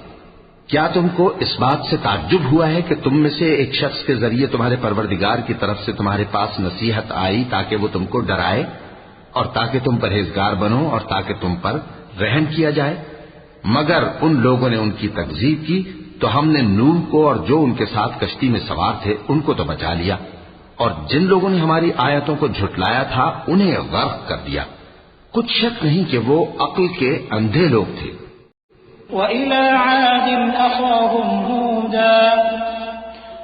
کیا تم کو اس بات سے تعجب ہوا ہے کہ تم میں سے ایک شخص کے ذریعے تمہارے پروردگار کی طرف سے تمہارے پاس نصیحت آئی تاکہ وہ تم کو ڈرائے اور تاکہ تم پرہیزگار بنو اور تاکہ تم پر رحم کیا جائے؟ مگر ان لوگوں نے ان کی تکذیب کی تو ہم نے نوح کو اور جو ان کے ساتھ کشتی میں سوار تھے ان کو تو بچا لیا، اور جن لوگوں نے ہماری آیتوں کو جھٹلایا تھا انہیں غرق کر دیا. کچھ شک نہیں کہ وہ عقل کے اندھے لوگ تھے. وَإِلَى عَادٍ أَخَاهُمْ هُودًا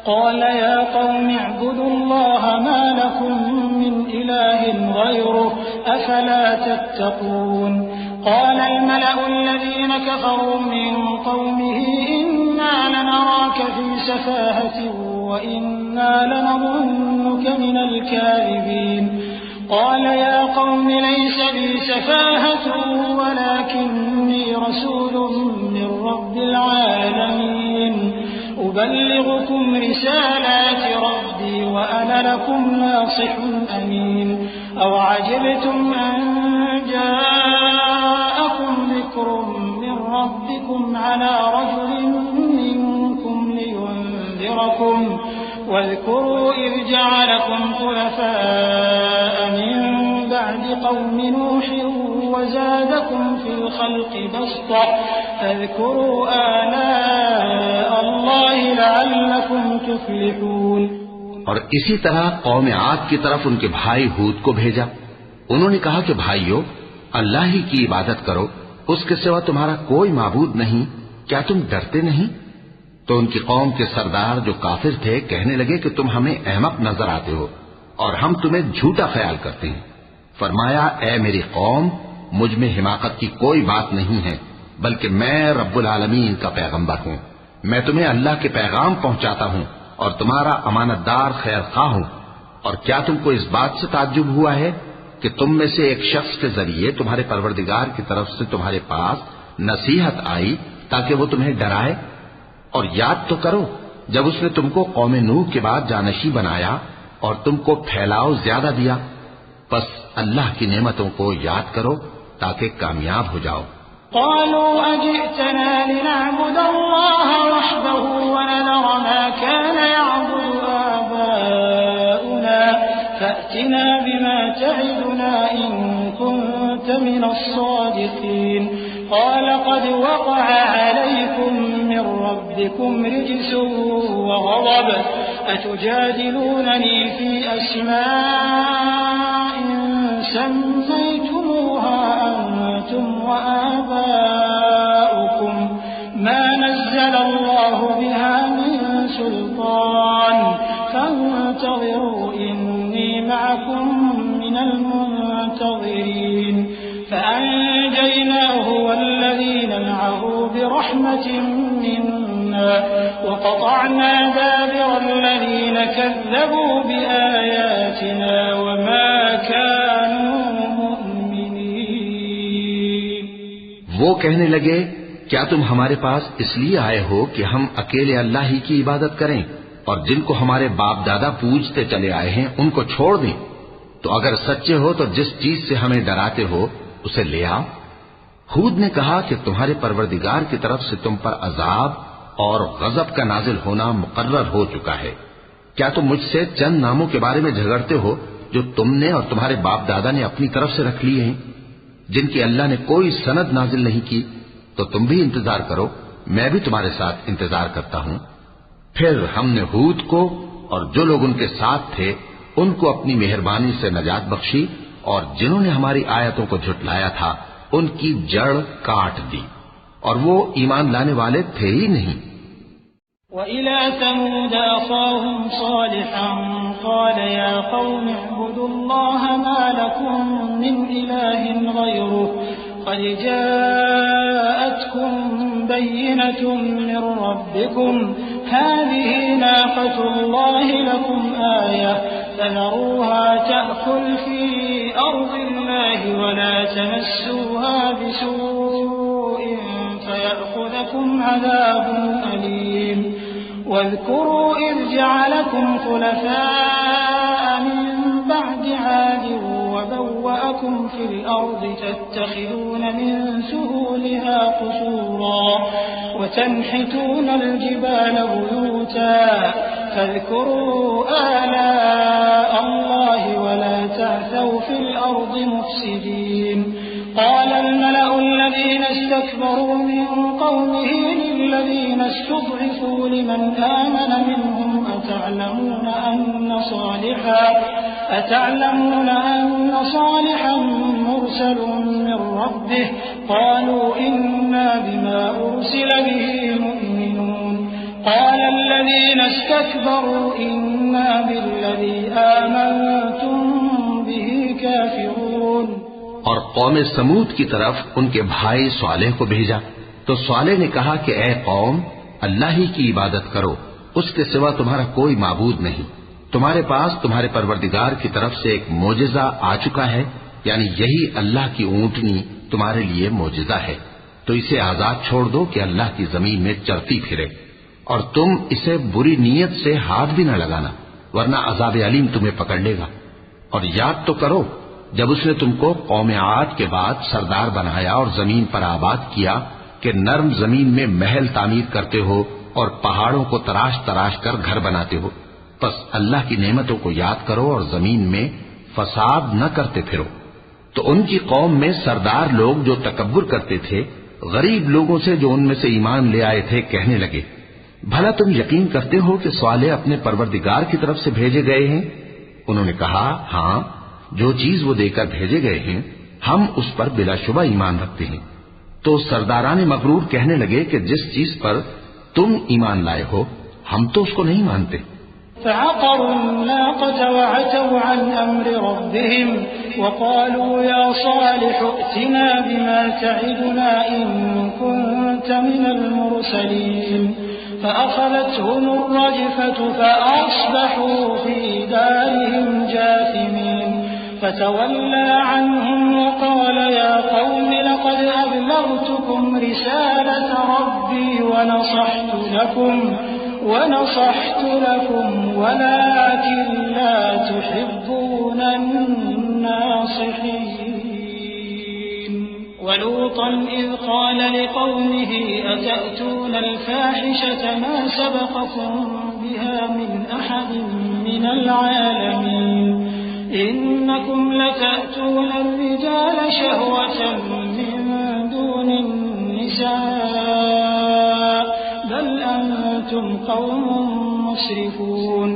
قَالَ يَا قَوْمِ اعْبُدُوا اللَّهَ مَا لَكُمْ مِنْ إِلَٰهٍ غَيْرُهُ أَفَلَا تَتَّقُونَ. قَالَ الْمَلَأُ الَّذِينَ كَفَرُوا مِنْ قَوْمِهِ إِنَّا لَنَرَاكَ فِي سَفَاهَةٍ وَإِنَّا لَنَظُنُّكَ مِنَ الْكَاذِبِينَ. قال يا قوم ليس بي سفاهة ولكني رسول من رب العالمين أبلغكم رسالات ربي وأنا لكم ناصح أمين. أوعجبتم أن جاءكم ذكر من ربكم على رجل منكم لينذركم واذكروا إذ جعلكم خلفاء من بعد قوم نوح وزادكم في الخلق بسطة فاذكروا آلاء الله لعلكم تفلحون. اور اسی طرح قوم عاد کی طرف ان کے بھائی ہود کو بھیجا. انہوں نے کہا کہ بھائیو، اللہ ہی کی عبادت کرو، اس کے سوا تمہارا کوئی معبود نہیں، کیا تم ڈرتے نہیں؟ تو ان کی قوم کے سردار جو کافر تھے کہنے لگے کہ تم ہمیں احمق نظر آتے ہو اور ہم تمہیں جھوٹا خیال کرتے ہیں۔ فرمایا، اے میری قوم، مجھ میں حماقت کی کوئی بات نہیں ہے، بلکہ میں رب العالمین کا پیغمبر ہوں۔ میں تمہیں اللہ کے پیغام پہنچاتا ہوں اور تمہارا امانت دار خیر خواہ ہوں۔ اور کیا تم کو اس بات سے تعجب ہوا ہے کہ تم میں سے ایک شخص کے ذریعے تمہارے پروردگار کی طرف سے تمہارے پاس نصیحت آئی تاکہ وہ تمہیں ڈرائے؟ اور یاد تو کرو جب اس نے تم کو قوم نوح کے بعد جانشی بنایا اور تم کو پھیلاؤ زیادہ دیا۔ بس اللہ کی نعمتوں کو یاد کرو تاکہ کامیاب ہو جاؤ۔ قالوا أجئتنا لنعبد الله وحده ونذر ما كان يعبد آباؤنا فأتنا بما تعدنا إن كنت من الصادقين قال قد وقع عليكم من ربكم رجس وغضب أتجادلونني في أسماء سميتموها أنتم وآباؤكم ما نزل الله بها من سلطان فانتظروا إني معكم من المنتظرين فأنجيناه والذين معه برحمة منا وقطعنا دابر الذين كذبوا بآياتنا وما كانوا مؤمنين۔ وہ کہنے لگے، کیا تم ہمارے پاس اس لیے آئے ہو کہ ہم اکیلے اللہ ہی کی عبادت کریں اور جن کو ہمارے باپ دادا پوجتے چلے آئے ہیں ان کو چھوڑ دیں؟ تو اگر سچے ہو تو جس چیز سے ہمیں ڈراتے ہو اسے لے آؤ۔ ہود نے کہا کہ تمہارے پروردگار کی طرف سے تم پر عذاب اور غضب کا نازل ہونا مقرر ہو چکا ہے۔ کیا تم مجھ سے چند ناموں کے بارے میں جھگڑتے ہو جو تم نے اور تمہارے باپ دادا نے اپنی طرف سے رکھ لیے ہیں، جن کی اللہ نے کوئی سند نازل نہیں کی؟ تو تم بھی انتظار کرو، میں بھی تمہارے ساتھ انتظار کرتا ہوں۔ پھر ہم نے ہود کو اور جو لوگ ان کے ساتھ تھے ان کو اپنی مہربانی سے نجات بخشی، اور جنہوں نے ہماری آیتوں کو جھٹلایا تھا ان کی جڑ کاٹ دی، اور وہ ایمان لانے والے تھے ہی نہیں۔ وَإِلَى ثَمُودَ أَخَاهُمْ صَالِحًا قَالَ يَا قَوْمِ اعْبُدُوا اللَّهَ مَا لَكُمْ مِنْ إِلَٰهٍ غَيْرُهُ قَدْ جَاءَتْكُمْ بَيِّنَةٌ مِّن رَّبِّكُمْ هَٰذِهِ نَاقَةُ اللَّهِ لَكُمْ آيَةً فَذَرُوهَا تَأْكُلْ فِي أَرْضِ اللَّهِ وَلَا تَمَسُّوهَا بِسُوءٍ فَيَأْخُذَكُمْ عَذَابٌ أَلِيمٌ واذكروا إذ جعلكم خلفاء من بعد عاد وبوأكم في الأرض تتخذون من سهولها قصورا وتنحتون الجبال بيوتا فاذكروا آلاء الله ولا تعثوا في الأرض مفسدين قال الملأ الذين استكبروا من قومه للذين استضعفوا لمن آمن منهم أتعلمون أن صالحا مرسل من ربه قالوا إنا بما أرسل به مؤمنون قال الذين استكبروا إنا بالذي آمنتم به كافرون۔ اور قوم سمود کی طرف ان کے بھائی صالح کو بھیجا تو صالح نے کہا کہ اے قوم، اللہ ہی کی عبادت کرو، اس کے سوا تمہارا کوئی معبود نہیں۔ تمہارے پاس تمہارے پروردگار کی طرف سے ایک معجزہ آ چکا ہے، یعنی یہی اللہ کی اونٹنی تمہارے لیے معجزہ ہے، تو اسے آزاد چھوڑ دو کہ اللہ کی زمین میں چرتی پھرے، اور تم اسے بری نیت سے ہاتھ بھی نہ لگانا ورنہ عذاب علیم تمہیں پکڑ لے گا۔ اور یاد تو کرو جب اس نے تم کو قوم عاد کے بعد سردار بنایا اور زمین پر آباد کیا کہ نرم زمین میں محل تعمیر کرتے ہو اور پہاڑوں کو تراش تراش کر گھر بناتے ہو، پس اللہ کی نعمتوں کو یاد کرو اور زمین میں فساد نہ کرتے پھرو۔ تو ان کی قوم میں سردار لوگ جو تکبر کرتے تھے غریب لوگوں سے جو ان میں سے ایمان لے آئے تھے کہنے لگے، بھلا تم یقین کرتے ہو کہ صالح اپنے پروردگار کی طرف سے بھیجے گئے ہیں؟ انہوں نے کہا، ہاں، جو چیز وہ دے کر بھیجے گئے ہیں ہم اس پر بلا شبہ ایمان رکھتے ہیں۔ تو سرداران مغرور کہنے لگے کہ جس چیز پر تم ایمان لائے ہو ہم تو اس کو نہیں مانتے۔ فعقروا الناقة وعتوا عن أمر ربهم وقالوا يا صالح ائتنا بما تعدنا إن كنت من المرسلين فأخذتهم الرجفة فأصبحوا في دارهم جاثمين فتولى عنهم وقال يا قوم لقد أبلغتكم رسالة ربي ونصحت لكم ولكن لا تحبون الناصحين ولوطا إذ قال لقومه أتأتون الفاحشة ما سبقكم بها من أحد من العالمين إنكم لتأتون الرجال شهوة من دون النساء بل أنتم قوم مسرفون۔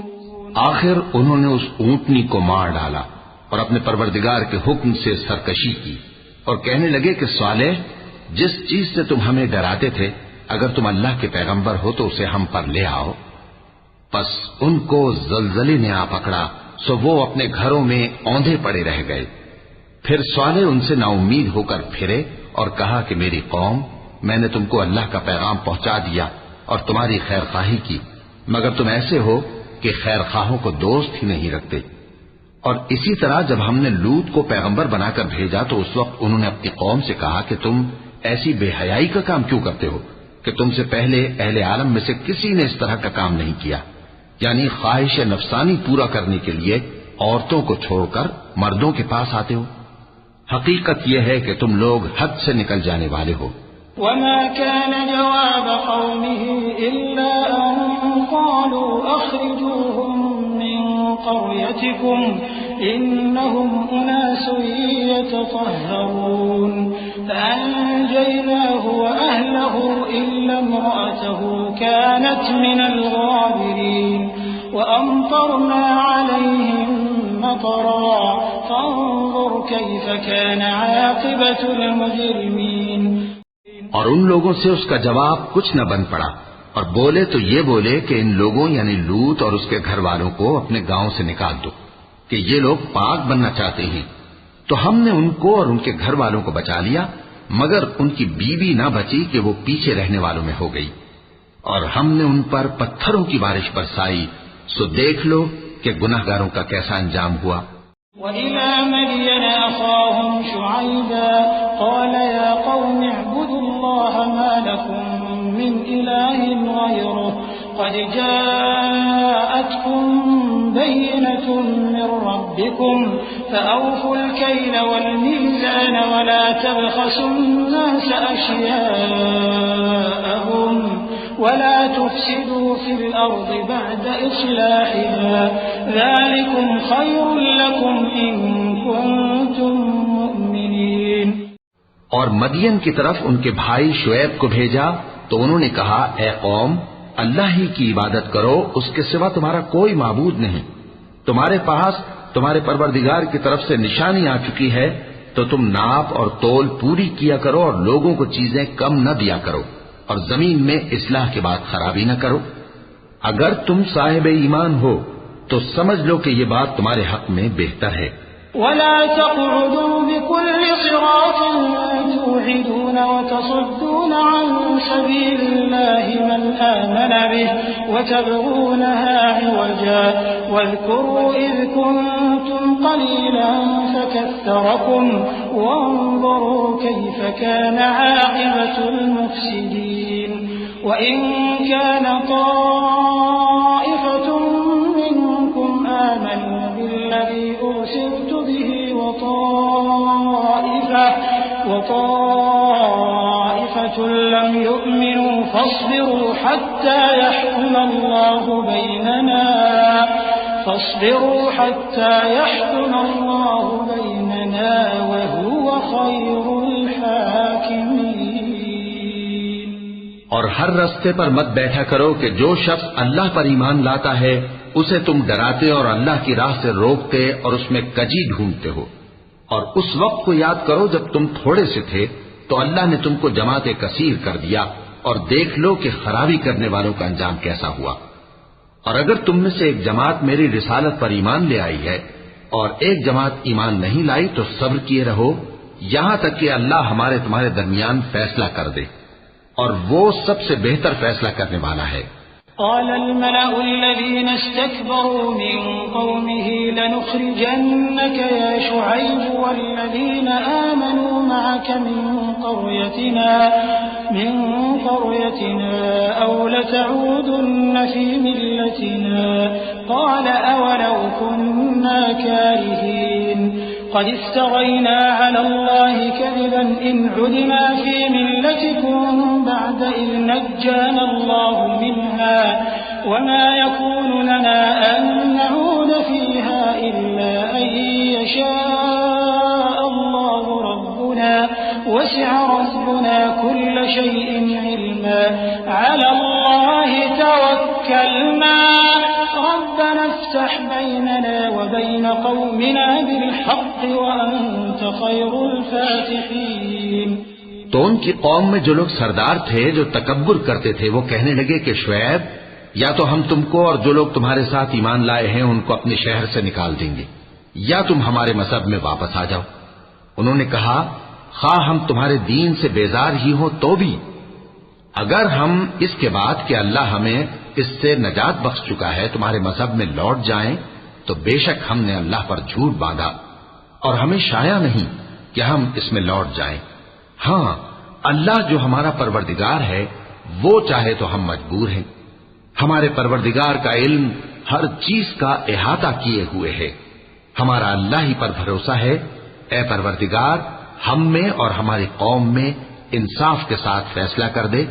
آخر انہوں نے اس اونٹنی کو مار ڈالا اور اپنے پروردگار کے حکم سے سرکشی کی اور کہنے لگے کہ صالح جس چیز سے تم ہمیں ڈراتے تھے اگر تم اللہ کے پیغمبر ہو تو اسے ہم پر لے آؤ۔ پس ان کو زلزلے نے آ پکڑا سو وہ اپنے گھروں میں اوندھے پڑے رہ گئے۔ پھر صالح ان سے نا امید ہو کر پھرے اور کہا کہ میری قوم، میں نے تم کو اللہ کا پیغام پہنچا دیا اور تمہاری خیر خواہی کی، مگر تم ایسے ہو کہ خیر خواہوں کو دوست ہی نہیں رکھتے۔ اور اسی طرح جب ہم نے لوط کو پیغمبر بنا کر بھیجا تو اس وقت انہوں نے اپنی قوم سے کہا کہ تم ایسی بے حیائی کا کام کیوں کرتے ہو کہ تم سے پہلے اہل عالم میں سے کسی نے اس طرح کا کام نہیں کیا، یعنی خواہش نفسانی پورا کرنے کے لیے عورتوں کو چھوڑ کر مردوں کے پاس آتے ہو۔ حقیقت یہ ہے کہ تم لوگ حد سے نکل جانے والے ہو۔ وما كان جواب قومه إلا أن قالوا أخرجوهم من قريتكم إنهم أناس يتطهرون فأنجيناه وأهله إلا امرأته كانت من الغابرين وأمطرنا عليهم مطرا فانظر كيف كان عاقبة المجرمين۔ اور ان لوگوں سے اس کا جواب کچھ نہ بن پڑا، اور بولے تو یہ بولے کہ ان لوگوں یعنی لوط اور اس کے گھر والوں کو اپنے گاؤں سے نکال دو کہ یہ لوگ پاک بننا چاہتے ہیں۔ تو ہم نے ان کو اور ان کے گھر والوں کو بچا لیا، مگر ان کی بیوی نہ بچی کہ وہ پیچھے رہنے والوں میں ہو گئی، اور ہم نے ان پر پتھروں کی بارش برسائی، سو دیکھ لو کہ گناہگاروں کا کیسا انجام ہوا۔ وَإِلَى مَدْيَنَ أَخَاهُمْ شُعَيْبًا قَالَ يَا قَوْمِ اعْبُدُوا اللَّهَ مَا لَكُمْ مِنْ إِلَٰهٍ غَيْرُهُ قَدْ جَاءَتْكُمْ بَيِّنَةٌ مِّن رَّبِّكُمْ فَأَوْفُوا الْكَيْلَ وَالْمِيزَانَ وَلَا تَبْخَسُوا النَّاسَ أَشْيَاءَهُمْ ولا تفسدوا في الأرض بعد إصلاحها ذلكم خير لكم إن كنتم مؤمنين۔ اور مدین کی طرف ان کے بھائی شعیب کو بھیجا تو انہوں نے کہا اے قوم، اللہ ہی کی عبادت کرو، اس کے سوا تمہارا کوئی معبود نہیں۔ تمہارے پاس تمہارے پروردگار کی طرف سے نشانی آ چکی ہے، تو تم ناپ اور تول پوری کیا کرو اور لوگوں کو چیزیں کم نہ دیا کرو، اور زمین میں اصلاح کے بعد خرابی نہ کرو۔ اگر تم صاحب ایمان ہو تو سمجھ لو کہ یہ بات تمہارے حق میں بہتر ہے۔ ولا تقعدوا بكل صراط توعدون وتصدون عن سبيل الله من آمن به وتبغونها عوجا واذكروا إذ كنتم قليلا فكثركم وانظروا كيف كان عاقبة المفسدين وإن كان طائفة منكم آمنوا بالذي أرسلت به وطائفة لم يؤمنوا فاصبروا حتى يحكم الله بيننا وهو خير الحاكمين۔ اور ہر رستے پر مت بیٹھا کرو کہ جو شخص اللہ پر ایمان لاتا ہے اسے تم ڈراتے اور اللہ کی راہ سے روکتے اور اس میں کجی ڈھونڈتے ہو۔ اور اس وقت کو یاد کرو جب تم تھوڑے سے تھے تو اللہ نے تم کو جماعت کثیر کر دیا، اور دیکھ لو کہ خرابی کرنے والوں کا انجام کیسا ہوا۔ اور اگر تم میں سے ایک جماعت میری رسالت پر ایمان لے آئی ہے اور ایک جماعت ایمان نہیں لائی تو صبر کیے رہو یہاں تک کہ اللہ ہمارے تمہارے درمیان فیصلہ کر دے، اور وہ سب سے بہتر فیصلہ کرنے والا ہے۔ قال الملأ الذين استكبروا من قومه لنخرجنك يا شعيب والذين آمنوا معك من قريتنا أو لتعودن في ملتنا قال أولو كنا كارهين قد افترينا على الله كذبا إن عدنا في ملتكم بعد إذ نجانا الله منها وما يكون لنا أن نعود فيها إلا أن يشاء الله ربنا وسع ربنا كل شيء علما على الله توكلنا ربنا افتح بيننا وبين قومنا بالحق وأنت خير الفاتحين۔ تو ان کی قوم میں جو لوگ سردار تھے جو تکبر کرتے تھے وہ کہنے لگے کہ شعیب یا تو ہم تم کو اور جو لوگ تمہارے ساتھ ایمان لائے ہیں ان کو اپنے شہر سے نکال دیں گے یا تم ہمارے مذہب میں واپس آ جاؤ۔ انہوں نے کہا خواہ ہم تمہارے دین سے بیزار ہی ہوں تو بھی اگر ہم اس کے بعد کہ اللہ ہمیں اس سے نجات بخش چکا ہے تمہارے مذہب میں لوٹ جائیں تو بے شک ہم نے اللہ پر جھوٹ باندھا اور ہمیں شایع نہیں کہ ہم اس میں لوٹ جائیں۔ ہاں اللہ جو ہمارا پروردگار ہے وہ چاہے تو ہم مجبور ہیں، ہمارے پروردگار کا علم ہر چیز کا احاطہ کیے ہوئے ہے، ہمارا اللہ ہی پر بھروسہ ہے۔ اے پروردگار ہم میں اور ہماری قوم میں انصاف کے ساتھ فیصلہ کر دے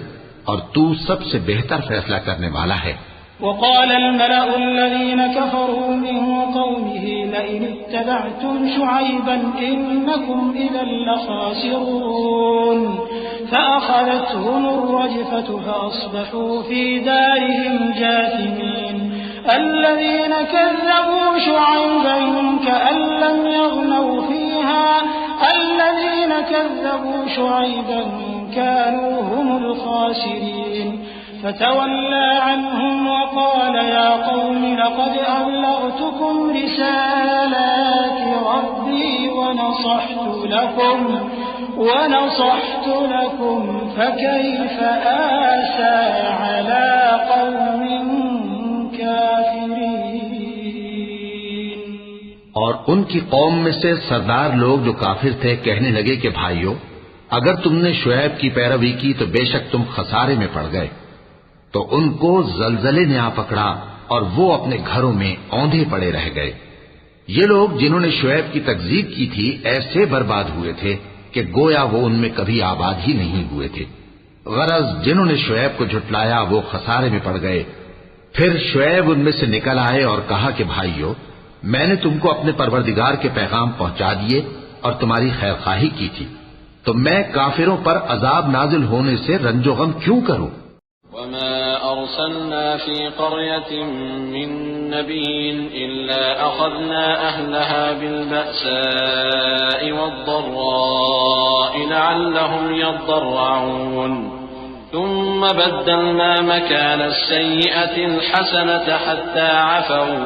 اور تو سب سے بہتر فیصلہ کرنے والا ہے۔ وقال الملأ الذين كفروا من قومه لئن اتبعتم شعيبا إنكم إذا لخاسرون فأخذتهم الرجفة فأصبحوا في دارهم جاثمين الذين كذبوا شعيبا كأن لم يغنوا فيها الذين كذبوا شعيبا كانوا هم الخاسرين فتولى عنهم وقال يا قوم لقد أبلغتكم رسالات ربي ونصحت لكم فكيف آسى على قوم كافرين۔ اور ان کی قوم میں سے سردار لوگ جو کافر تھے کہنے لگے کہ بھائیو اگر تم نے شعیب کی پیروی کی تو بے شک تم خسارے میں پڑ گئے۔ تو ان کو زلزلے نے آ پکڑا اور وہ اپنے گھروں میں اوندھے پڑے رہ گئے۔ یہ لوگ جنہوں نے شعیب کی تکذیب کی تھی ایسے برباد ہوئے تھے کہ گویا وہ ان میں کبھی آباد ہی نہیں ہوئے تھے۔ غرض جنہوں نے شعیب کو جھٹلایا وہ خسارے میں پڑ گئے۔ پھر شعیب ان میں سے نکل آئے اور کہا کہ بھائیو میں نے تم کو اپنے پروردگار کے پیغام پہنچا دیے اور تمہاری خیر خواہی کی تھی، تو میں کافروں پر عذاب نازل ہونے سے رنج و غم کیوں کروں؟ وما أرسلنا في قرية من نبي إلا أخذنا أهلها بالبأساء والضراء لعلهم يضرعون ثم بدلنا مكان السيئة الحسنة حتى عفوا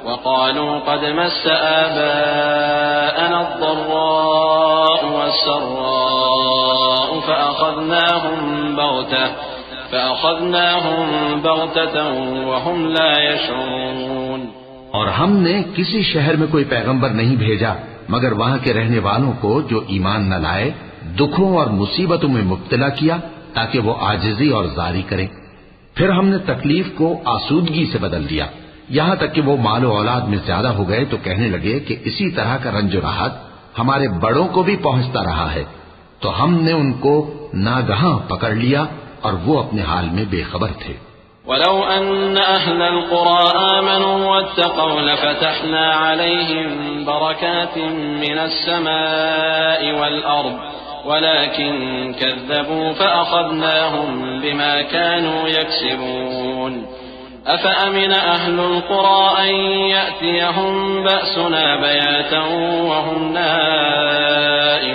وقالوا قد مس آباءنا الضراء والسراء فأخذناهم بغتة وهم لا يشعرون۔ اور ہم نے کسی شہر میں کوئی پیغمبر نہیں بھیجا مگر وہاں کے رہنے والوں کو جو ایمان نہ لائے دکھوں اور مصیبتوں میں مبتلا کیا تاکہ وہ عاجزی اور زاری کریں۔ پھر ہم نے تکلیف کو آسودگی سے بدل دیا یہاں تک کہ وہ مال و اولاد میں زیادہ ہو گئے تو کہنے لگے کہ اسی طرح کا رنج و راحت ہمارے بڑوں کو بھی پہنچتا رہا ہے، تو ہم نے ان کو ناگہاں پکڑ لیا اور وہ اپنے حال میں بے خبر تھے۔ ولو أن أهل القرى آمنوا واتقوا لفتحنا عليهم بركات من السماء والأرض ولكن كذبوا فأخذناهم بما كانوا يكسبون۔ أفأمن أهل القرى أن يأتيهم بأسنا بياتا وهم نائمون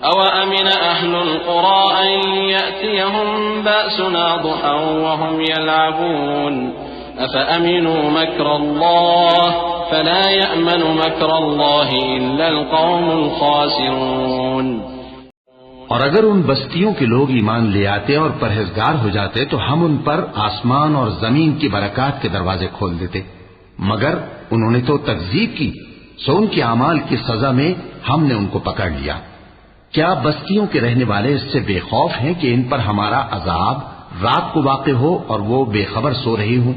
أوأمن أهل القرى أن يأتيهم بأسنا ضحى وهم يلعبون أفأمنوا مكر الله فلا يأمن مكر الله إلا القوم الخاسرون. اور اگر ان بستیوں کے لوگ ایمان لے آتے اور پرہیزگار ہو جاتے تو ہم ان پر آسمان اور زمین کی برکات کے دروازے کھول دیتے، مگر انہوں نے تو تکذیب کی، سو ان کے اعمال کی سزا میں ہم نے ان کو پکڑ لیا. کیا بستیوں کے رہنے والے اس سے بے خوف ہیں کہ ان پر ہمارا عذاب رات کو واقع ہو اور وہ بے خبر سو رہی ہوں؟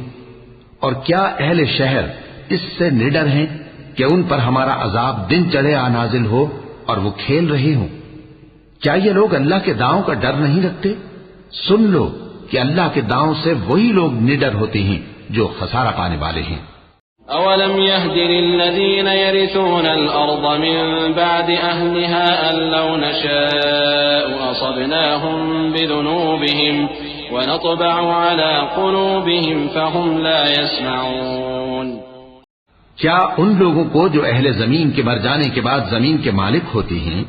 اور کیا اہل شہر اس سے نڈر ہیں کہ ان پر ہمارا عذاب دن چڑھے آ نازل ہو اور وہ کھیل رہے ہوں؟ کیا یہ لوگ اللہ کے داؤں کا ڈر نہیں رکھتے؟ سن لو کہ اللہ کے داؤں سے وہی لوگ نڈر ہوتے ہیں جو خسارہ پانے والے ہیں. أولم يهد للذين يرثون الأرض من بعد أهلها أن لو نشاء أصبناهم بذنوبهم ونطبع على قلوبهم فهم لا يسمعون. کیا ان لوگوں کو جو اہل زمین کے مر جانے کے بعد زمین کے مالک ہوتے ہیں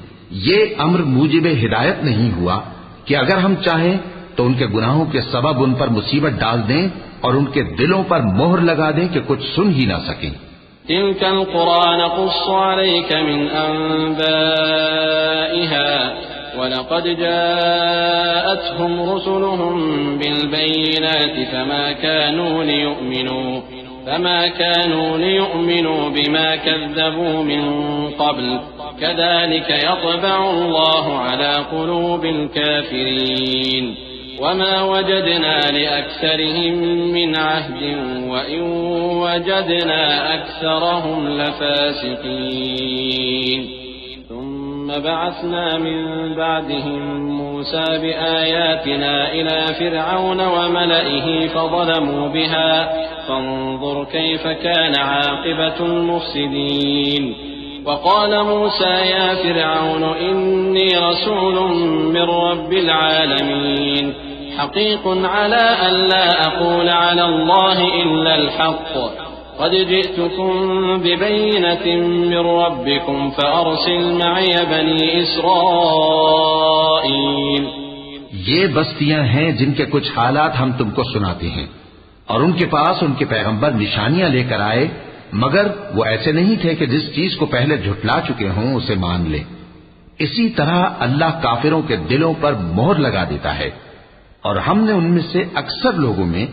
یہ امر موجب ہدایت نہیں ہوا کہ اگر ہم چاہیں تو ان کے گناہوں کے سبب ان پر مصیبت ڈال دیں اور ان کے دلوں پر مہر لگا دیں کہ کچھ سن ہی نہ سکیں؟ تلك القرى نقص عليك من أنبائها ولقد جاءتهم رسلهم بالبينات فما كانوا ليؤمنوا بما كذبوا من قبل كذلك يطبع الله على قلوب الكافرين وما وجدنا لأكثرهم من عهد وإن وجدنا أكثرهم لفاسقين. ثم بعثنا من بعدهم موسى بآياتنا إلى فرعون وملئه فظلموا بها فانظر كيف كان عاقبة المفسدين. وقال موسى يا فرعون إني رسول من رب العالمين حقيق على أن لا أقول على الله إلا الحق قد جئتكم ببينة من ربكم فأرسل معي بني إسرائيل. یہ بستیاں ہیں جن کے کچھ حالات ہم تم کو سناتے ہیں، اور ان کے پاس ان کے پیغمبر نشانیاں لے کر آئے، مگر وہ ایسے نہیں تھے کہ جس چیز کو پہلے جھٹلا چکے ہوں اسے مان لے. اسی طرح اللہ کافروں کے دلوں پر مہر لگا دیتا ہے، اور ہم نے ان میں سے اکثر لوگوں میں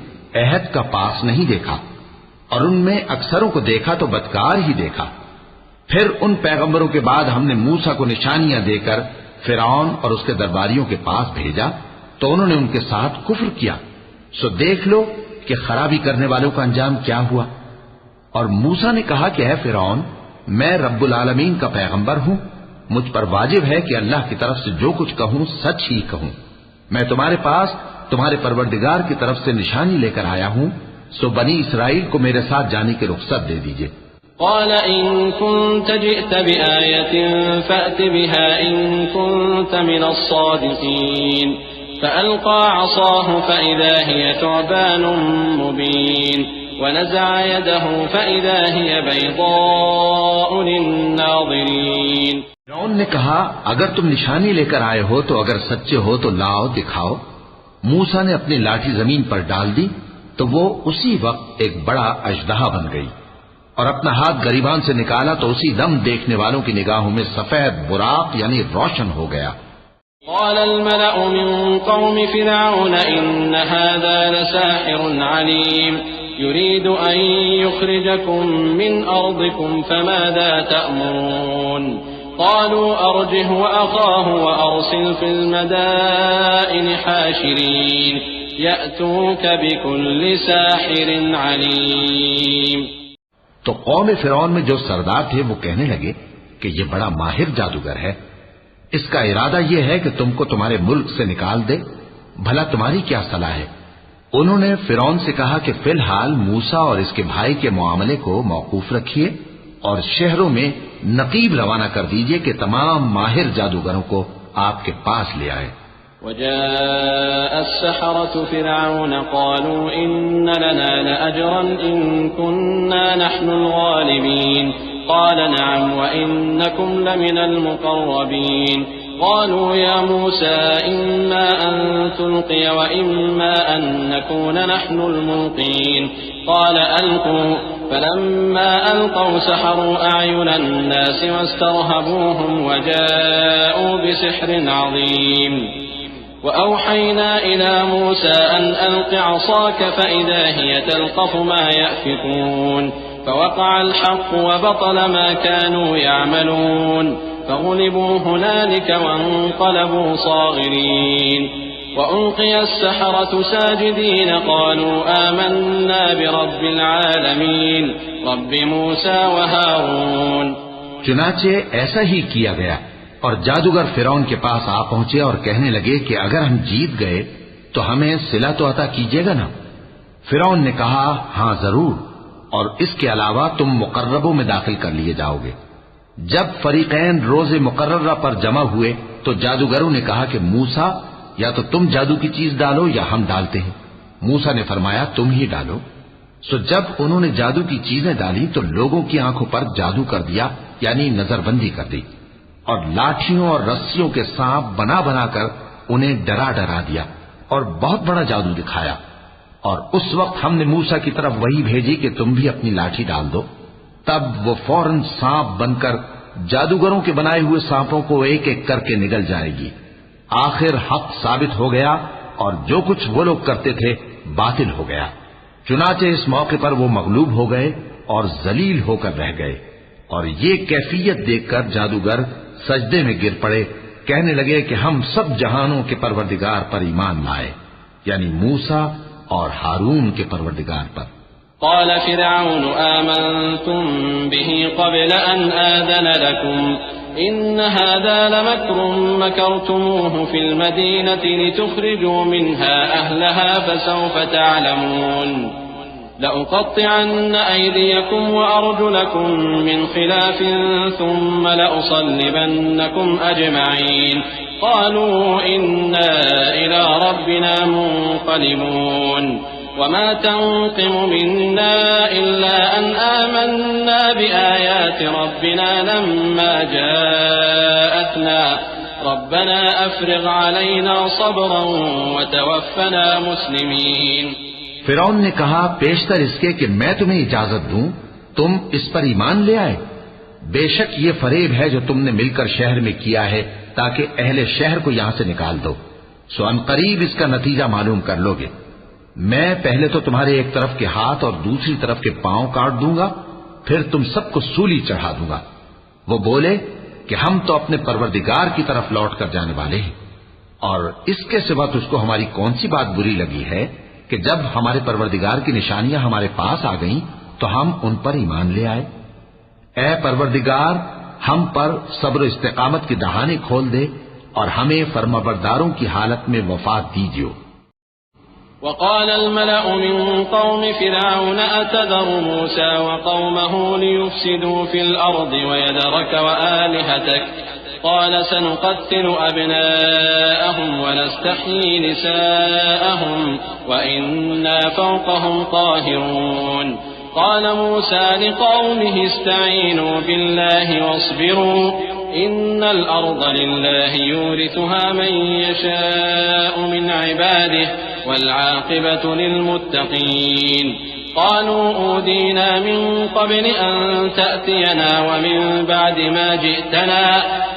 عہد کا پاس نہیں دیکھا، اور ان میں اکثروں کو دیکھا تو بدکار ہی دیکھا. پھر ان پیغمبروں کے بعد ہم نے موسیٰ کو نشانیاں دے کر فرعون اور اس کے درباریوں کے پاس بھیجا تو انہوں نے ان کے ساتھ کفر کیا. سو دیکھ لو کہ خرابی کرنے والوں کا انجام کیا ہوا. اور موسیٰ نے کہا کہ اے فرعون، میں رب العالمین کا پیغمبر ہوں، مجھ پر واجب ہے کہ اللہ کی طرف سے جو کچھ کہوں سچ ہی کہوں. میں تمہارے پاس تمہارے پروردگار کی طرف سے نشانی لے کر آیا ہوں، سو بنی اسرائیل کو میرے ساتھ جانے کی رخصت دے دیجئے. قال إن كنت جئت بآية فأت بها إن كنت من الصادقين فألقى عصاه فإذا هي ثعبان مبين ونزع يده فإذا هي بيضاء للناظرين. فرعون نے کہا اگر تم نشانی لے کر آئے ہو تو اگر سچے ہو تو لاؤ دکھاؤ. موسیٰ نے اپنی لاٹھی زمین پر ڈال دی تو وہ اسی وقت ایک بڑا اژدہا بن گئی، اور اپنا ہاتھ گریبان سے نکالا تو اسی دم دیکھنے والوں کی نگاہوں میں سفید براق یعنی روشن ہو گیا. قال الملأ من قوم فرعون إن هذا لساحر عليم يريد أن يخرجكم من أرضكم فماذا تأمرون. قالوا أرجه وأخاه وأرسل في المدائن حاشرين يأتوك بكل ساحر عليم. تو قوم فرعون میں جو سردار تھے وہ کہنے لگے کہ یہ بڑا ماہر جادوگر ہے، اس کا ارادہ یہ ہے کہ تم کو تمہارے ملک سے نکال دے. بھلا تمہاری کیا صلاح ہے؟ انہوں نے فرعون سے کہا کہ فی الحال موسیٰ اور اس کے بھائی کے معاملے کو موقوف رکھیے اور شہروں میں نقیب روانہ کر دیجئے کہ تمام ماہر جادوگروں کو آپ کے پاس لے آئے. وجاء السحرة فرعون قالوا إن لنا لأجرا إن كنا نحن الغالبين قال نعم وإنكم لمن المقربين قالوا يا موسى إما أن تلقي وإما أن نكون نحن الملقين قال ألقوا فلما ألقوا سحروا أعين الناس واسترهبوهم وجاءوا بسحر عظيم وأوحينا إلى موسى أن ألق عصاك فإذا هي تلقف ما يأفكون فوقع الحق وبطل ما كانوا يعملون فغلبوا هنالك وانقلبوا صاغرين وألقي السحرة ساجدين قالوا آمنا برب العالمين رب موسى وهارون. چنانچہ ایسا ہی کیا گیا اور جادوگر فرعون کے پاس آ پہنچے اور کہنے لگے کہ اگر ہم جیت گئے تو ہمیں صلہ تو عطا کیجیے گا نا؟ فرعون نے کہا ہاں ضرور، اور اس کے علاوہ تم مقربوں میں داخل کر لیے جاؤ گے۔ جب فریقین روز مقررہ پر جمع ہوئے تو جادوگروں نے کہا کہ موسیٰ یا تو تم جادو کی چیز ڈالو یا ہم ڈالتے ہیں۔ موسیٰ نے فرمایا تم ہی ڈالو۔ سو جب انہوں نے جادو کی چیزیں ڈالی تو لوگوں کی آنکھوں پر جادو کر دیا، یعنی نظر بندی کر دی، اور لاٹھیوں اور رسیوں کے سانپ بنا بنا کر انہیں ڈرا ڈرا دیا اور بہت بڑا جادو دکھایا۔ اور اس وقت ہم نے موسیٰ کی طرف وہی بھیجی کہ تم بھی اپنی لاٹھی ڈال دو، تب وہ فوراً سانپ بن کر جادوگروں کے بنائے ہوئے سانپوں کو ایک ایک کر کے نگل جائے گی۔ آخر حق ثابت ہو گیا اور جو کچھ وہ لوگ کرتے تھے باطل ہو گیا۔ چنانچہ اس موقع پر وہ مغلوب ہو گئے اور ذلیل ہو کر رہ گئے، اور یہ کیفیت دیکھ کر جادوگر سجدے میں گر پڑے، کہنے لگے کہ ہم سب جہانوں کے پروردگار پر ایمان لائے، یعنی موسیٰ اور ہارون کے پروردگار پر۔ قال فرعون آمنتم به قبل أن آذن لكم إن هذا لمكر مكرتموه في المدينة لتخرجوا منها أهلها فسوف تعلمون لأقطعن أيديكم وأرجلكم من خلاف ثم لأصلبنكم أجمعين قالوا إنا إلى ربنا منقلبون وما تنقم منا إلا أن آمنا بآيات ربنا لما جاءتنا ربنا أفرغ علينا صبرا وتوفنا مسلمين۔ فرعون نے کہا پیشتر اس کے کہ میں تمہیں اجازت دوں تم اس پر ایمان لے آئے، بے شک یہ فریب ہے جو تم نے مل کر شہر میں کیا ہے تاکہ اہل شہر کو یہاں سے نکال دو، سو ان قریب اس کا نتیجہ معلوم کر لو گے۔ میں پہلے تو تمہارے ایک طرف کے ہاتھ اور دوسری طرف کے پاؤں کاٹ دوں گا، پھر تم سب کو سولی چڑھا دوں گا۔ وہ بولے کہ ہم تو اپنے پروردگار کی طرف لوٹ کر جانے والے ہیں، اور اس کے سوا تجھ کو ہماری کون سی بات بری لگی ہے کہ جب ہمارے پروردگار کی نشانیاں ہمارے پاس آ گئیں تو ہم ان پر ایمان لے آئے۔ اے پروردگار ہم پر صبر و استقامت کی دہانے کھول دے اور ہمیں فرمانبرداروں کی حالت میں وفات دیجیو۔ وقال الملأ من قوم فرعون أتذر موسى وقومه ليفسدوا في الأرض ويذرك وآلهتك قال سنقتل أبناءهم ونستحيي نساءهم وإنا فوقهم قاهرون قال موسى لقومه استعينوا بالله واصبروا إن الأرض لله يورثها من يشاء من عباده والعاقبة للمتقين قالوا أودينا من قبل أن تأتينا ومن بعد ما جئتنا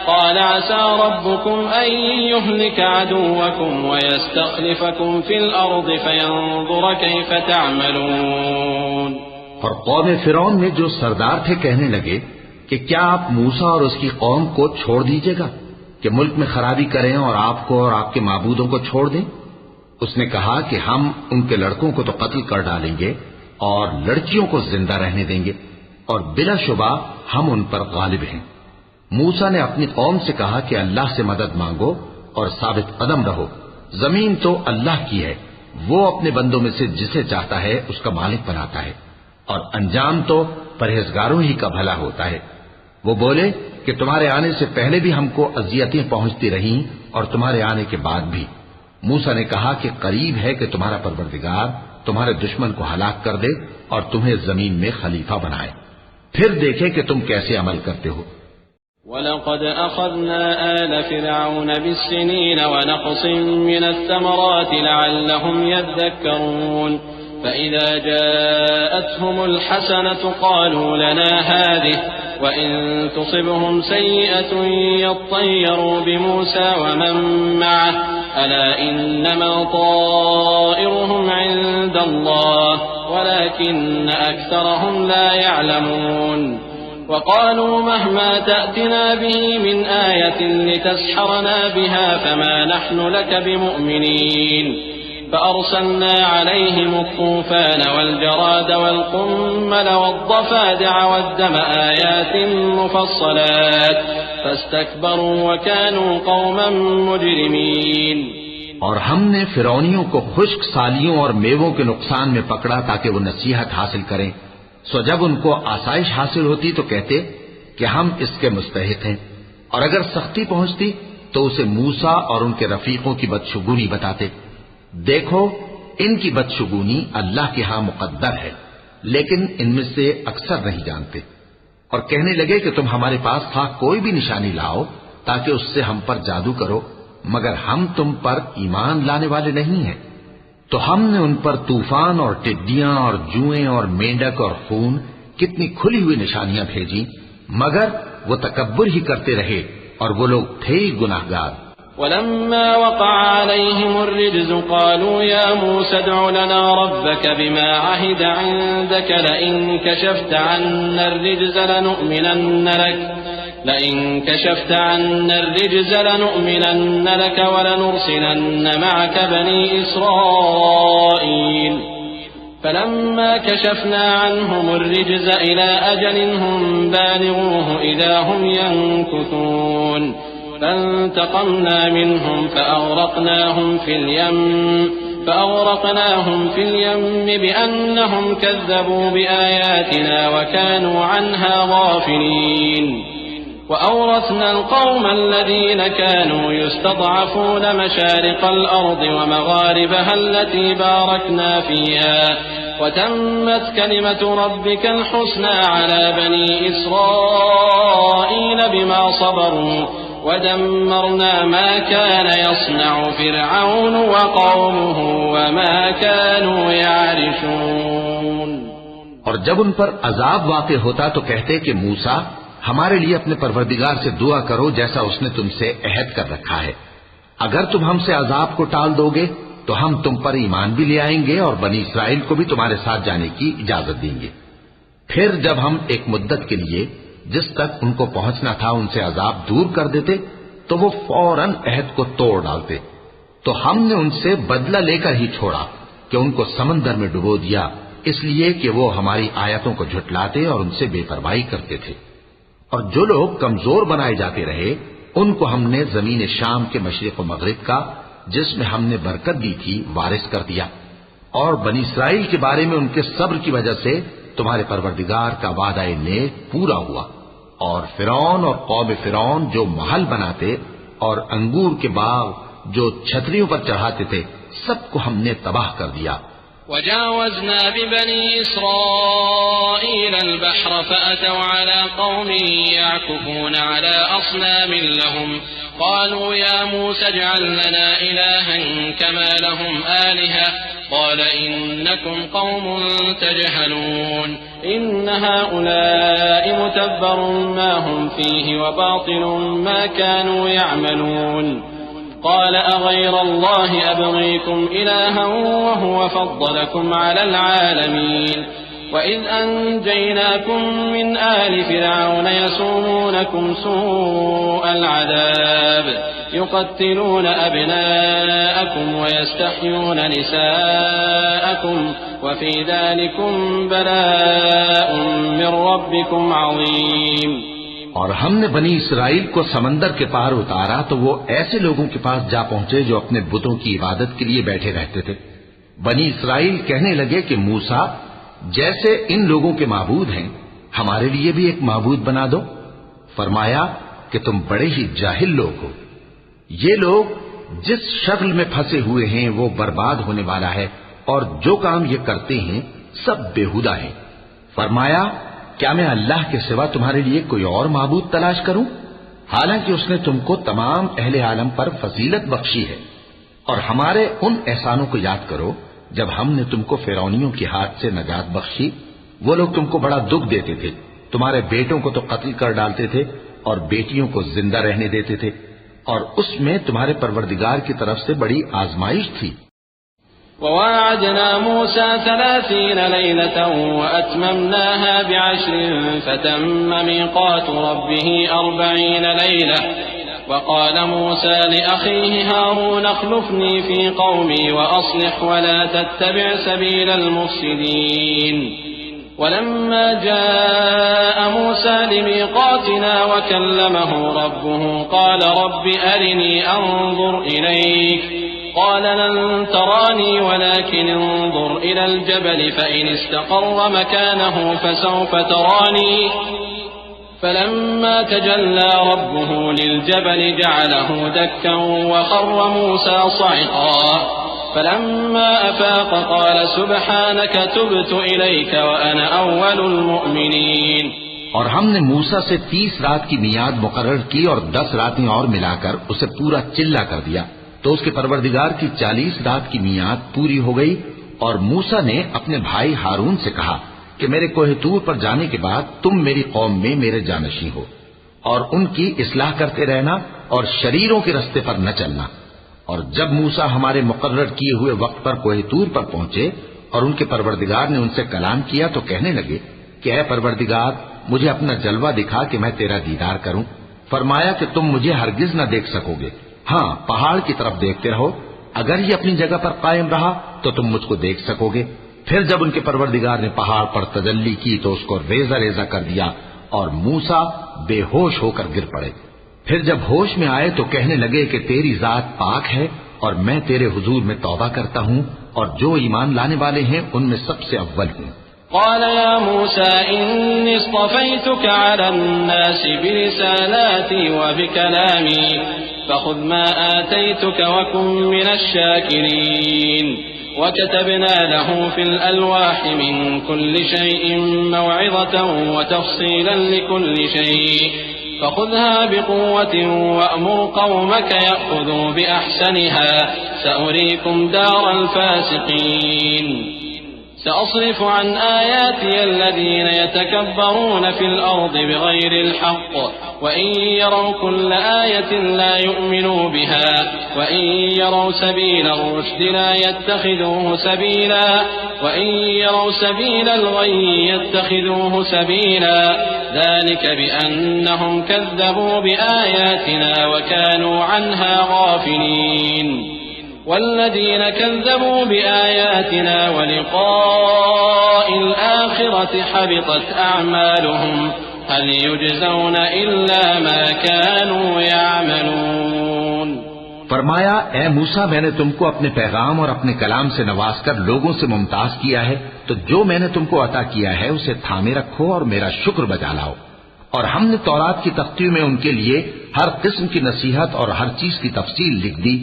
قال عسى ربكم أن يهلك عدوكم ويستخلفكم في الأرض فينظر كيف تعملون۔ اور قوم فرعون میں جو سردار تھے کہنے لگے کہ کیا آپ موسیٰ اور اس کی قوم کو چھوڑ دیجیے گا کہ ملک میں خرابی کریں اور آپ کو اور آپ کے معبودوں کو چھوڑ دیں؟ اس نے کہا کہ ہم ان کے لڑکوں کو تو قتل کر ڈالیں گے اور لڑکیوں کو زندہ رہنے دیں گے، اور بلا شبہ ہم ان پر غالب ہیں۔ موسیٰ نے اپنی قوم سے کہا کہ اللہ سے مدد مانگو اور ثابت قدم رہو، زمین تو اللہ کی ہے، وہ اپنے بندوں میں سے جسے چاہتا ہے اس کا مالک بناتا ہے، اور انجام تو پرہیزگاروں ہی کا بھلا ہوتا ہے۔ وہ بولے کہ تمہارے آنے سے پہلے بھی ہم کو اذیتیں پہنچتی رہیں اور تمہارے آنے کے بعد بھی موسیٰ نے کہا کہ قریب ہے کہ تمہارا پروردگار تمہارے دشمن کو ہلاک کر دے اور تمہیں زمین میں خلیفہ بنائے، پھر دیکھے کہ تم کیسے عمل کرتے ہو۔ وَلَقَدْ أَخَذْنَا آلَ فِرْعَوْنَ بِالسِّنِينَ وَنَقْصٍ مِّنَ الثَّمَرَاتِ لَعَلَّهُمْ يَذَّكَّرُونَ فَإِذَا جَاءَتْهُمُ الْحَسَنَةُ قَالُوا لَنَا هَٰذِهِ وَإِن تُصِبْهُمْ سَيِّئَةٌ يَطَّيَّرُوا بِمُوسَىٰ وَمَن مَّعَهُ أَلَا إِنَّمَا طَائِرُهُمْ عِندَ اللَّهِ وَلَٰكِنَّ أَكْثَرَهُمْ لَا يَعْلَمُونَ وقالوا مهما تأتنا به من آية لتسحرنا بها فما نحن لك بمؤمنين فأرسلنا عليهم الطوفان والجراد والقمل والضفادع والدم آيات مفصلات فاستكبروا وكانوا قوما مجرمين۔ اور ہم نے فرعونیوں کو خشک سالیوں اور میووں کے نقصان میں پکڑا تاکہ وہ نصیحت حاصل کریں، سو جب ان کو آسائش حاصل ہوتی تو کہتے کہ ہم اس کے مستحق ہیں، اور اگر سختی پہنچتی تو اسے موسیٰ اور ان کے رفیقوں کی بدشگونی بتاتے۔ دیکھو ان کی بدشگونی اللہ کے ہاں مقدر ہے، لیکن ان میں سے اکثر نہیں جانتے۔ اور کہنے لگے کہ تم ہمارے پاس کوئی بھی نشانی لاؤ تاکہ اس سے ہم پر جادو کرو، مگر ہم تم پر ایمان لانے والے نہیں ہیں۔ تو ہم نے ان پر طوفان اور ٹڈیاں اور جوئیں اور مینڈک اور خون کتنی کھلی ہوئی نشانیاں بھیجی، مگر وہ تکبر ہی کرتے رہے اور وہ لوگ تھے گناہگار۔ ولما وقع عليهم الرجز قالوا يا موسى ادع لنا ربك بما عهد عندك لئن كشفت عنا الرجز لنؤمنن لك ولنرسلن معك بني إسرائيل فلما كشفنا عنهم الرجز إلى أجل هم بالغوه إذا هم ينكثون فانتقمنا منهم فأغرقناهم في اليم بأنهم كذبوا بآياتنا وكانوا عنها غافلين وأورثنا القوم الذين كانوا يستضعفون مشارق الأرض ومغاربها التي باركنا فيها وتمت كلمة ربك الحسنى على بني إسرائيل بما صبروا ودمرنا ما كان يصنع فرعون وقومه وما كانوا يعرشون۔ اور جب ان پر عذاب واقع ہوتا تو کہتے کہ موسیٰ ہمارے لیے اپنے پروردگار سے دعا کرو جیسا اس نے تم سے عہد کر رکھا ہے، اگر تم ہم سے عذاب کو ٹال دو گے تو ہم تم پر ایمان بھی لے آئیں گے اور بنی اسرائیل کو بھی تمہارے ساتھ جانے کی اجازت دیں گے۔ پھر جب ہم ایک مدت کے لیے جس تک ان کو پہنچنا تھا ان سے عذاب دور کر دیتے تو وہ فوراً عہد کو توڑ ڈالتے، تو ہم نے ان سے بدلہ لے کر ہی چھوڑا کہ ان کو سمندر میں ڈبو دیا، اس لیے کہ وہ ہماری آیتوں کو جھٹلاتے اور ان سے بے پرواہی کرتے تھے۔ اور جو لوگ کمزور بنائے جاتے رہے ان کو ہم نے زمین شام کے مشرق و مغرب کا جس میں ہم نے برکت دی تھی وارث کر دیا، اور بنی اسرائیل کے بارے میں ان کے صبر کی وجہ سے تمہارے پروردگار کا وعدہ نیک پورا ہوا۔ اور فرعون اور قوم فرعون جو محل بناتے اور انگور کے باغ جو چھتریوں پر چڑھاتے تھے سب کو ہم نے تباہ کر دیا۔ وجاوزنا ببني إسرائيل البحر فأتوا على قوم يعكفون على أصنام لهم قالوا يا موسى اجعل لنا إلها كما لهم آلهة قال إنكم قوم تجهلون إن هؤلاء متبر ما هم فيه وباطل ما كانوا يعملون قال أغير الله أبغيكم إلها وهو فضلكم على العالمين وإذ أنجيناكم من آل فرعون يسومونكم سوء العذاب يقتلون أبناءكم ويستحيون نساءكم وفي ذلكم بلاء من ربكم عظيم۔ اور ہم نے بنی اسرائیل کو سمندر کے پار اتارا تو وہ ایسے لوگوں کے پاس جا پہنچے جو اپنے بتوں کی عبادت کے لیے بیٹھے رہتے تھے۔ بنی اسرائیل کہنے لگے کہ موسیٰ جیسے ان لوگوں کے معبود ہیں ہمارے لیے بھی ایک معبود بنا دو۔ فرمایا کہ تم بڑے ہی جاہل لوگ ہو، یہ لوگ جس شغل میں پھنسے ہوئے ہیں وہ برباد ہونے والا ہے، اور جو کام یہ کرتے ہیں سب بےہودہ ہیں۔ فرمایا کیا میں اللہ کے سوا تمہارے لیے کوئی اور معبود تلاش کروں، حالانکہ اس نے تم کو تمام اہل عالم پر فضیلت بخشی ہے۔ اور ہمارے ان احسانوں کو یاد کرو جب ہم نے تم کو فرعونیوں کے ہاتھ سے نجات بخشی۔ وہ لوگ تم کو بڑا دکھ دیتے تھے، تمہارے بیٹوں کو تو قتل کر ڈالتے تھے اور بیٹیوں کو زندہ رہنے دیتے تھے، اور اس میں تمہارے پروردگار کی طرف سے بڑی آزمائش تھی۔ وواعدنا موسى 30 ليلة وأتممناها ب10 فتم ميقات ربه 40 ليلة وقال موسى لأخيه هارون اخلفني في قومي وأصلح ولا تتبع سبيل المفسدين ولما جاء موسى لميقاتنا وكلمه ربه قال رب أرني أنظر إليك قال لن تراني ولكن انظر إلى الجبل فإن استقر مكانه فسوف تراني فلما تجلى ربه للجبل جعله دكا وخر موسى صعقا فلما أفاق قال سبحانك تبت إليك وأنا أول المؤمنين۔ اور ہم نے موسیٰ سے 30 رات کی میعاد مقرر کی اور 10 راتیں اور ملا کر اسے پورا چلا کر دیا، تو اس کے پروردگار کی 40 رات کی میعاد پوری ہو گئی۔ اور موسیٰ نے اپنے بھائی ہارون سے کہا کہ میرے کوہ طور پر جانے کے بعد تم میری قوم میں میرے جانشین ہو، اور ان کی اصلاح کرتے رہنا اور شریروں کے رستے پر نہ چلنا۔ اور جب موسیٰ ہمارے مقرر کیے ہوئے وقت پر کوہ طور پر پہنچے اور ان کے پروردگار نے ان سے کلام کیا تو کہنے لگے کہ اے پروردگار مجھے اپنا جلوہ دکھا کہ میں تیرا دیدار کروں۔ فرمایا کہ تم مجھے ہرگز نہ دیکھ سکو گے، ہاں پہاڑ کی طرف دیکھتے رہو، اگر یہ اپنی جگہ پر قائم رہا تو تم مجھ کو دیکھ سکو گے۔ پھر جب ان کے پروردگار نے پہاڑ پر تجلی کی تو اس کو ریزہ ریزہ کر دیا اور موسیٰ بے ہوش ہو کر گر پڑے۔ پھر جب ہوش میں آئے تو کہنے لگے کہ تیری ذات پاک ہے اور میں تیرے حضور میں توبہ کرتا ہوں اور جو ایمان لانے والے ہیں ان میں سب سے اول ہوں۔ قال يا موسى إني اصطفيتك على الناس برسالاتي وبكلامي فخذ ما آتيتك وكن من الشاكرين وكتبنا له في الألواح من كل شيء موعظة وتفصيلا لكل شيء فخذها بقوة وأمر قومك يأخذوا بأحسنها سأريكم دار الفاسقين سأصرف عن آياتي الذين يتكبرون في الأرض بغير الحق وإن يروا كل آية لا يؤمنوا بها وإن يروا سبيل الرشد لا يتخذوه سبيلا وإن يروا سبيل الغي يتخذوه سبيلا ذلك بأنهم كذبوا بآياتنا وكانوا عنها غافلين والذين كذبوا بآياتنا ولقاء الآخرة حبطت أعمالهم هل يجزون إلا ما كانوا يعملون۔ فرمایا اے موسیٰ میں نے تم کو اپنے پیغام اور اپنے کلام سے نواز کر لوگوں سے ممتاز کیا ہے، تو جو میں نے تم کو عطا کیا ہے اسے تھامے رکھو اور میرا شکر بجا لاؤ۔ اور ہم نے تورات کی تختیوں میں ان کے لیے ہر قسم کی نصیحت اور ہر چیز کی تفصیل لکھ دی۔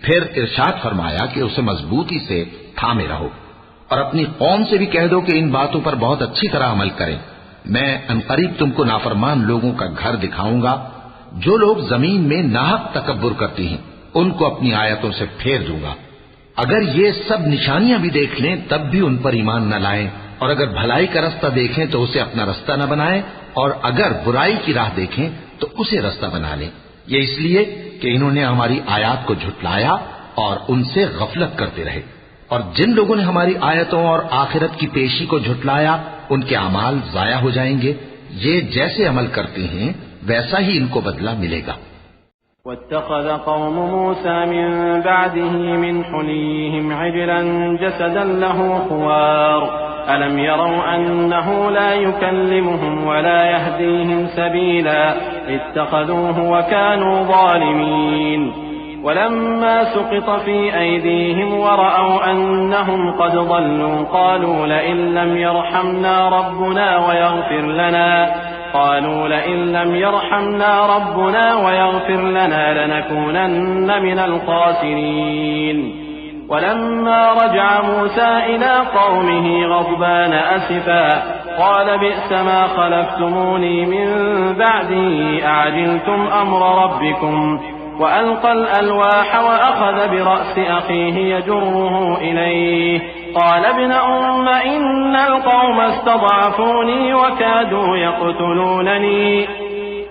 پھر ارشاد فرمایا کہ اسے مضبوطی سے تھامے رہو اور اپنی قوم سے بھی کہہ دو کہ ان باتوں پر بہت اچھی طرح عمل کریں۔ میں عنقریب تم کو نافرمان لوگوں کا گھر دکھاؤں گا۔ جو لوگ زمین میں ناحق تکبر کرتی ہیں ان کو اپنی آیتوں سے پھیر دوں گا۔ اگر یہ سب نشانیاں بھی دیکھ لیں تب بھی ان پر ایمان نہ لائیں، اور اگر بھلائی کا رستہ دیکھیں تو اسے اپنا رستہ نہ بنائیں، اور اگر برائی کی راہ دیکھیں تو اسے رستہ بنا لیں۔ یہ اس لیے کہ انہوں نے ہماری آیات کو جھٹلایا اور ان سے غفلت کرتے رہے، اور جن لوگوں نے ہماری آیتوں اور آخرت کی پیشی کو جھٹلایا ان کے اعمال ضائع ہو جائیں گے۔ یہ جیسے عمل کرتے ہیں ویسا ہی ان کو بدلہ ملے گا۔ واتخذ قوم موسى من بعده من حليهم عجلا جسدا له خوار ألم يروا أنه لا يكلمهم ولا يهديهم سبيلا اتخذوه وكانوا ظالمين ولما سقط في أيديهم ورأوا أنهم قد ضلوا قالوا لئن لم يرحمنا ربنا قالوا لئن لم يرحمنا ربنا ويغفر لنا لنكونن من الخاسرين. ولما رجع موسى إلى قومه غضبان أسفا قال بئس ما خلفتموني من بعدي أعجلتم أمر ربكم وألقى الألواح وأخذ برأس أخيه يجره إليه قال ابن أم إن القوم استضعفوني وكادوا يقتلونني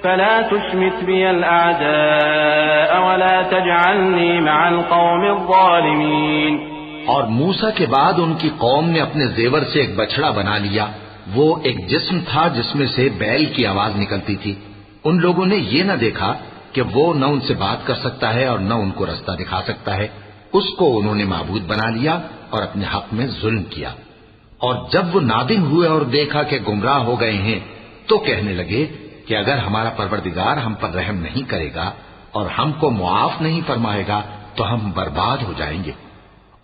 فلا تشمت بي الأعداء ولا تجعلني مع القوم الظالمين. اور موسیٰ کے بعد ان کی قوم نے اپنے زیور سے ایک بچڑا بنا لیا. وہ ایک جسم تھا جس میں سے بیل کی آواز نکلتی تھی. ان لوگوں نے یہ نہ دیکھا کہ وہ نہ ان سے بات کر سکتا ہے اور نہ ان کو رستہ دکھا سکتا ہے. اس کو انہوں نے معبود بنا لیا اور اپنے حق میں ظلم کیا. اور جب وہ نادم ہوئے اور دیکھا کہ گمراہ ہو گئے ہیں تو کہنے لگے کہ اگر ہمارا پروردگار ہم پر رحم نہیں کرے گا اور ہم کو معاف نہیں فرمائے گا تو ہم برباد ہو جائیں گے.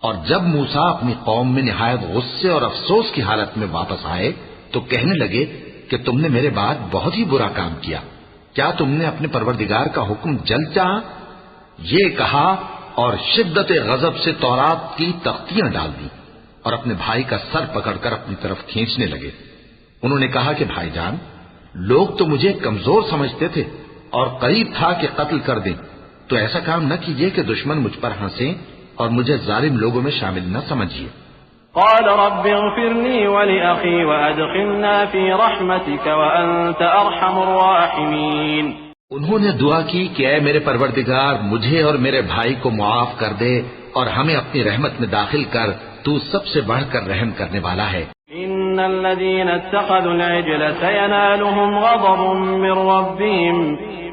اور جب موسیٰ اپنی قوم میں نہایت غصے اور افسوس کی حالت میں واپس آئے تو کہنے لگے کہ تم نے میرے بعد بہت ہی برا کام کیا. کیا تم نے اپنے پروردگار کا حکم جلد چاہا؟ یہ کہا اور شدت غضب سے تورات کی تختیاں ڈال دی اور اپنے بھائی کا سر پکڑ کر اپنی طرف کھینچنے لگے. انہوں نے کہا کہ بھائی جان، لوگ تو مجھے کمزور سمجھتے تھے اور قریب تھا کہ قتل کر دیں، تو ایسا کام نہ کیجیے کہ دشمن مجھ پر ہنسیں اور مجھے ظالم لوگوں میں شامل نہ سمجھیے. قال رب اغفر لي ولأخي وأدخلنا في رحمتك وأنت أرحم الراحمين. انہوں نے دعا کی کہ اے میرے پروردگار، مجھے اور میرے بھائی کو معاف کر دے اور ہمیں اپنی رحمت میں داخل کر، تو سب سے بڑھ کر رحم کرنے والا ہے. إن الذين اتخذوا العجل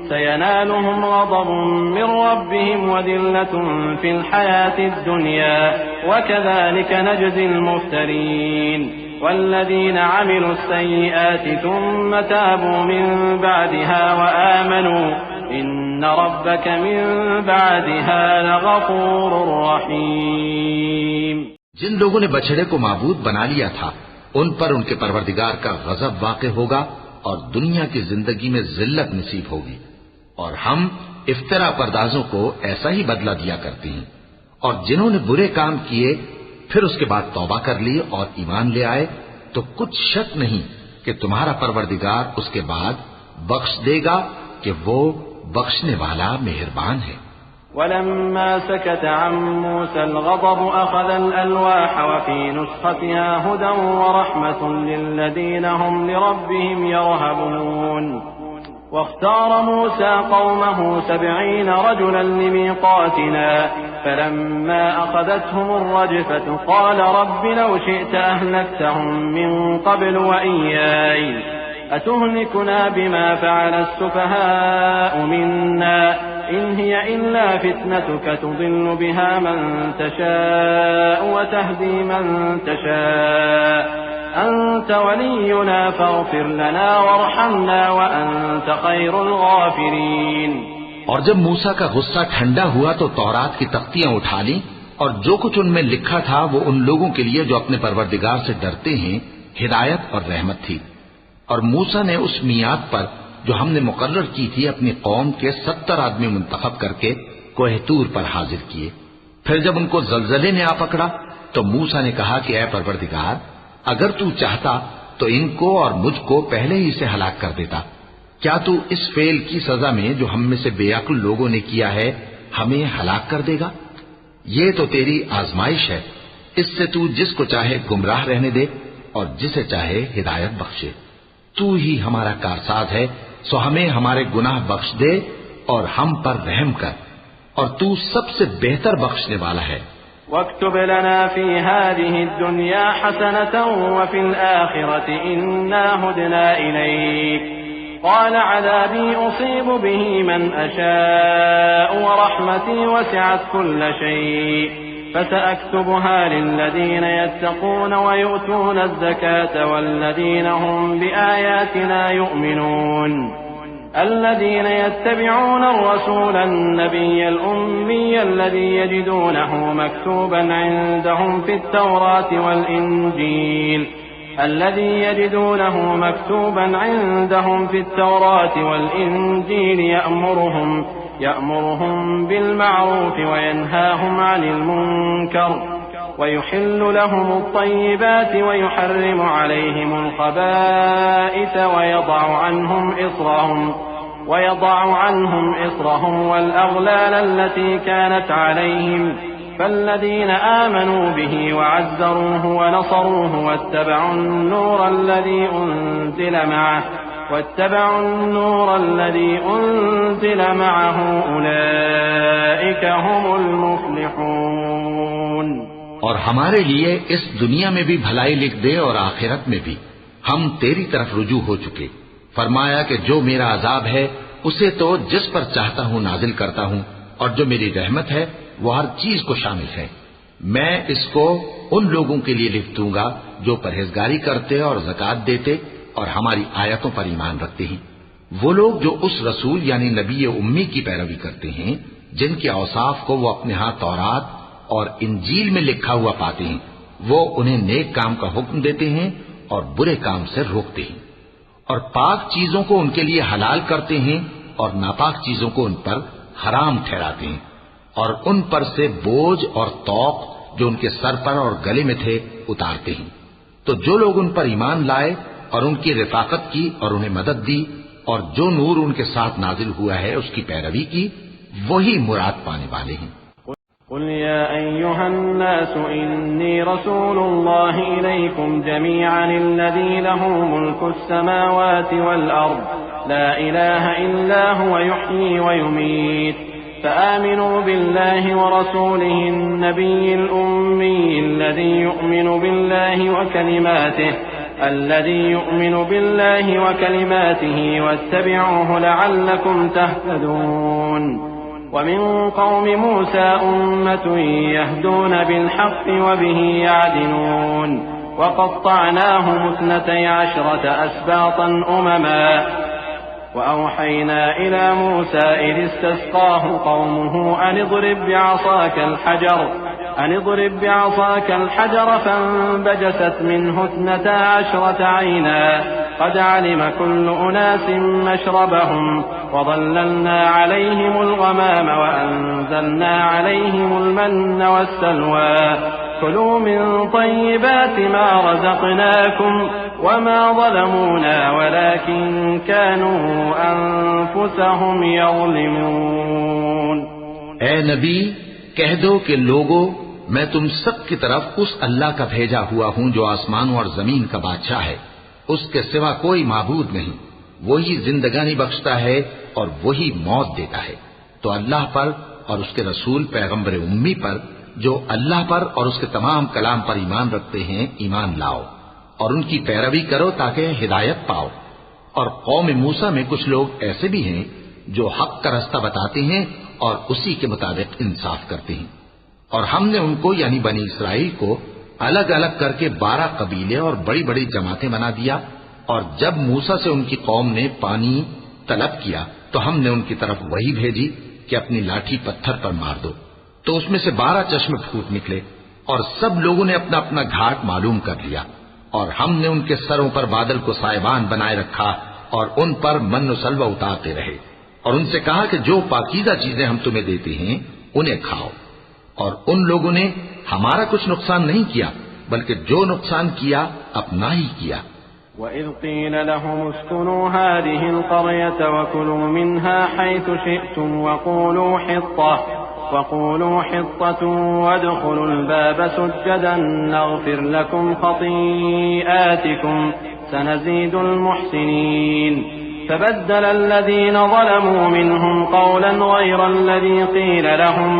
سينالهم غضب من ربهم وذلة في الحياة الدنيا وكذلك نجزي المفترين. والذين عملوا السيئات ثم تابوا من بعدها وآمنوا إن ربك من بعدها لغفور رحيم. جن لوگوں نے بچڑے کو معبود بنا لیا تھا ان پر ان کے پروردگار کا غضب واقع ہوگا اور دنیا کی زندگی میں ذلت نصیب ہوگی. اور ہم افترا پردازوں کو ایسا ہی بدلہ دیا کرتے ہیں. اور جنہوں نے برے کام کیے پھر اس کے بعد توبہ کر لی اور ایمان لے آئے تو کچھ شک نہیں کہ تمہارا پروردگار اس کے بعد بخش دے گا کہ وہ بخشنے والا مہربان ہے. ولما سكت عن موسى الغضب أخذ الألواح وفي نسختها هدى ورحمة للذين هم لربهم يرهبون. واختار موسى قومه 70 رجلا لميقاتنا فلما أخذتهم الرجفة قال رب لو شئت أهلكتهم من قبل وإياي أتهلكنا بما فعل السفهاء منا إن هي إلا فتنتك تضل بها من تشاء وتهدي من تشاء أنت ولينا فاغفر لنا وارحمنا وأنت خير الغافرين. اور جب موسیٰ کا غصہ ٹھنڈا ہوا تو تورات کی تختیاں اٹھا لیں اور جو کچھ ان میں لکھا تھا وہ ان لوگوں کے لیے جو اپنے پروردگار سے ڈرتے ہیں ہدایت اور رحمت تھی. اور موسیٰ نے اس میعاد پر جو ہم نے مقرر کی تھی اپنی قوم کے 70 آدمی منتخب کر کے کوہ طور پر حاضر کیے. پھر جب ان کو زلزلے نے آ پکڑا تو موسیٰ نے کہا کہ اے پروردگار، اگر تو چاہتا تو ان کو اور مجھ کو پہلے ہی سے ہلاک کر دیتا. کیا تو اس فعل کی سزا میں جو ہم میں سے بے عقل لوگوں نے کیا ہے ہمیں ہلاک کر دے گا؟ یہ تو تیری آزمائش ہے. اس سے تو جس کو چاہے گمراہ رہنے دے اور جسے چاہے ہدایت بخشے. تو ہی ہمارا کارساز ہے، سو ہمیں ہمارے گناہ بخش دے اور ہم پر رحم کر، اور تو سب سے بہتر بخشنے والا ہے. واكتب لنا في هذه الدنيا حسنة وفي الآخرة إنا هدنا إليك. قال عذابي أصيب به من أشاء ورحمتي وسعت كل شيء فسأكتبها للذين يتقون ويؤتون الزكاة والذين هم بآياتنا يؤمنون. الذين يتبعون الرسول النبي الأمي الذي يجدونه مكتوبا عندهم في التوراة والإنجيل الذي يجدونه مكتوبا عندهم في التوراة والإنجيل يأمرهم بالمعروف وينهاهم عن المنكر ويحل لهم الطيبات ويحرم عليهم الخبائث ويضع عنهم إصرهم والأغلال التي كانت عليهم فالذين آمنوا به وعزروه ونصروه واتبعوا النور الذي أنزل معه أولئك هم المفلحون. اور ہمارے لیے اس دنیا میں بھی بھلائی لکھ دے اور آخرت میں بھی ہم تیری طرف رجوع ہو چکے. فرمایا کہ جو میرا عذاب ہے اسے تو جس پر چاہتا ہوں نازل کرتا ہوں، اور جو میری رحمت ہے وہ ہر چیز کو شامل ہے. میں اس کو ان لوگوں کے لیے لکھ دوں گا جو پرہیزگاری کرتے اور زکوٰۃ دیتے اور ہماری آیتوں پر ایمان رکھتے ہیں. وہ لوگ جو اس رسول یعنی نبی امی کی پیروی کرتے ہیں جن کے اوصاف کو وہ اپنے ہاں تورات اور انجیل میں لکھا ہوا پاتے ہیں، وہ انہیں نیک کام کا حکم دیتے ہیں اور برے کام سے روکتے ہیں، اور پاک چیزوں کو ان کے لیے حلال کرتے ہیں اور ناپاک چیزوں کو ان پر حرام ٹھہراتے ہیں، اور ان پر سے بوجھ اور طوق جو ان کے سر پر اور گلے میں تھے اتارتے ہیں. تو جو لوگ ان پر ایمان لائے اور ان کی رفاقت کی اور انہیں مدد دی اور جو نور ان کے ساتھ نازل ہوا ہے اس کی پیروی کی، وہی مراد پانے والے ہیں. قل يا أيها الناس إني رسول الله إليكم جميعا الذي له ملك السماوات والأرض لا إله إلا هو يحيي ويميت فآمنوا بالله ورسوله النبي الأمي الذي يؤمن بالله وكلماته واتبعوه لعلكم تهتدون. ومن قوم موسى أمة يهدون بالحق وبه يعدلون وقطعناهم 12 أسباطا أمما وأوحينا إلى موسى إذ استسقاه قومه أن اضرب بعصاك الحجر فانبجست منه 12 عينا قد علم كل أناس مشربهم وظللنا عليهم الغمام وأنزلنا عليهم المن والسلوى كلوا من طيبات ما رزقناكم وما ظلمونا ولكن كانوا أنفسهم يظلمون. اے نبی کہہ دو کہ لوگو میں تم سب کی طرف اس اللہ کا بھیجا ہوا ہوں جو آسمانوں اور زمین کا بادشاہ ہے، اس کے سوا کوئی معبود نہیں، وہی زندگانی بخشتا ہے اور وہی موت دیتا ہے. تو اللہ پر اور اس کے رسول پیغمبر امی پر جو اللہ پر اور اس کے تمام کلام پر ایمان رکھتے ہیں ایمان لاؤ اور ان کی پیروی کرو تاکہ ہدایت پاؤ. اور قوم موسیٰ میں کچھ لوگ ایسے بھی ہیں جو حق کا رستہ بتاتے ہیں اور اسی کے مطابق انصاف کرتے ہیں. اور ہم نے ان کو یعنی بنی اسرائیل کو الگ الگ کر کے 12 قبیلے اور بڑی بڑی جماعتیں بنا دیا. اور جب موسیٰ سے ان کی قوم نے پانی طلب کیا تو ہم نے ان کی طرف وہی بھیجی کہ اپنی لاٹھی پتھر پر مار دو، تو اس میں سے 12 چشمے پھوٹ نکلے اور سب لوگوں نے اپنا اپنا گھاٹ معلوم کر لیا. اور ہم نے ان کے سروں پر بادل کو سائبان بنائے رکھا اور ان پر من و سلوہ اتارتے رہے اور ان سے کہا کہ جو پاکیزہ چیزیں ہم تمہیں دیتے ہیں انہیں کھاؤ. اور ان لوگوں نے ہمارا کچھ نقصان نہیں کیا بلکہ جو نقصان کیا اپنا ہی کیا. وَإِذْ قِيلَ لَهُمُ اسْكُنُوا هَٰذِهِ الْقَرْيَةَ وَكُلُوا مِنْهَا حَيْثُ شِئْتُمْ وَقُولُوا حِطَّةٌ وَادْخُلُوا الْبَابَ سُجَّدًا نَّغْفِرْ لَكُمْ خَطِيئَاتِكُمْ سَنَزِيدُ الْمُحْسِنِينَ. فبدل الذين ظلموا منهم قولا غير الذي قيل لهم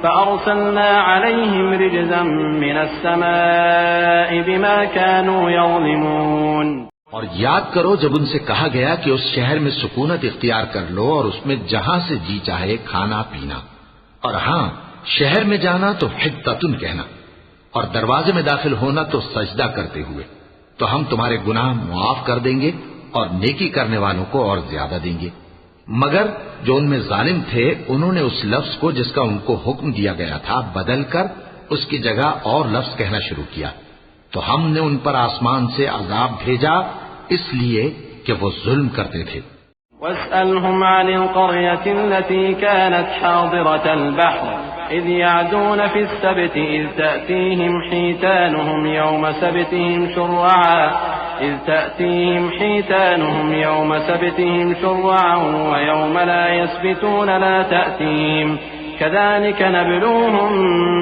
فأرسلنا عليهم رجزا من السماء بما كانوا يظلمون. اور یاد کرو جب ان سے کہا گیا کہ اس شہر میں سکونت اختیار کر لو اور اس میں جہاں سے جی چاہے کھانا پینا، اور ہاں شہر میں جانا تو حطتن کہنا اور دروازے میں داخل ہونا تو سجدہ کرتے ہوئے، تو ہم تمہارے گناہ معاف کر دیں گے اور نیکی کرنے والوں کو اور زیادہ دیں گے. مگر جو ان میں ظالم تھے انہوں نے اس لفظ کو جس کا ان کو حکم دیا گیا تھا بدل کر اس کی جگہ اور لفظ کہنا شروع کیا، تو ہم نے ان پر آسمان سے عذاب بھیجا اس لیے کہ وہ ظلم کرتے تھے۔ واسألهم عن القرية التي كانت حاضرة البحر إذ يعدون في السبت إذ تأتيهم حيتانهم يوم سبتهم شرعا ويوم لا يسبتون لا تأتيهم كذلك نبلوهم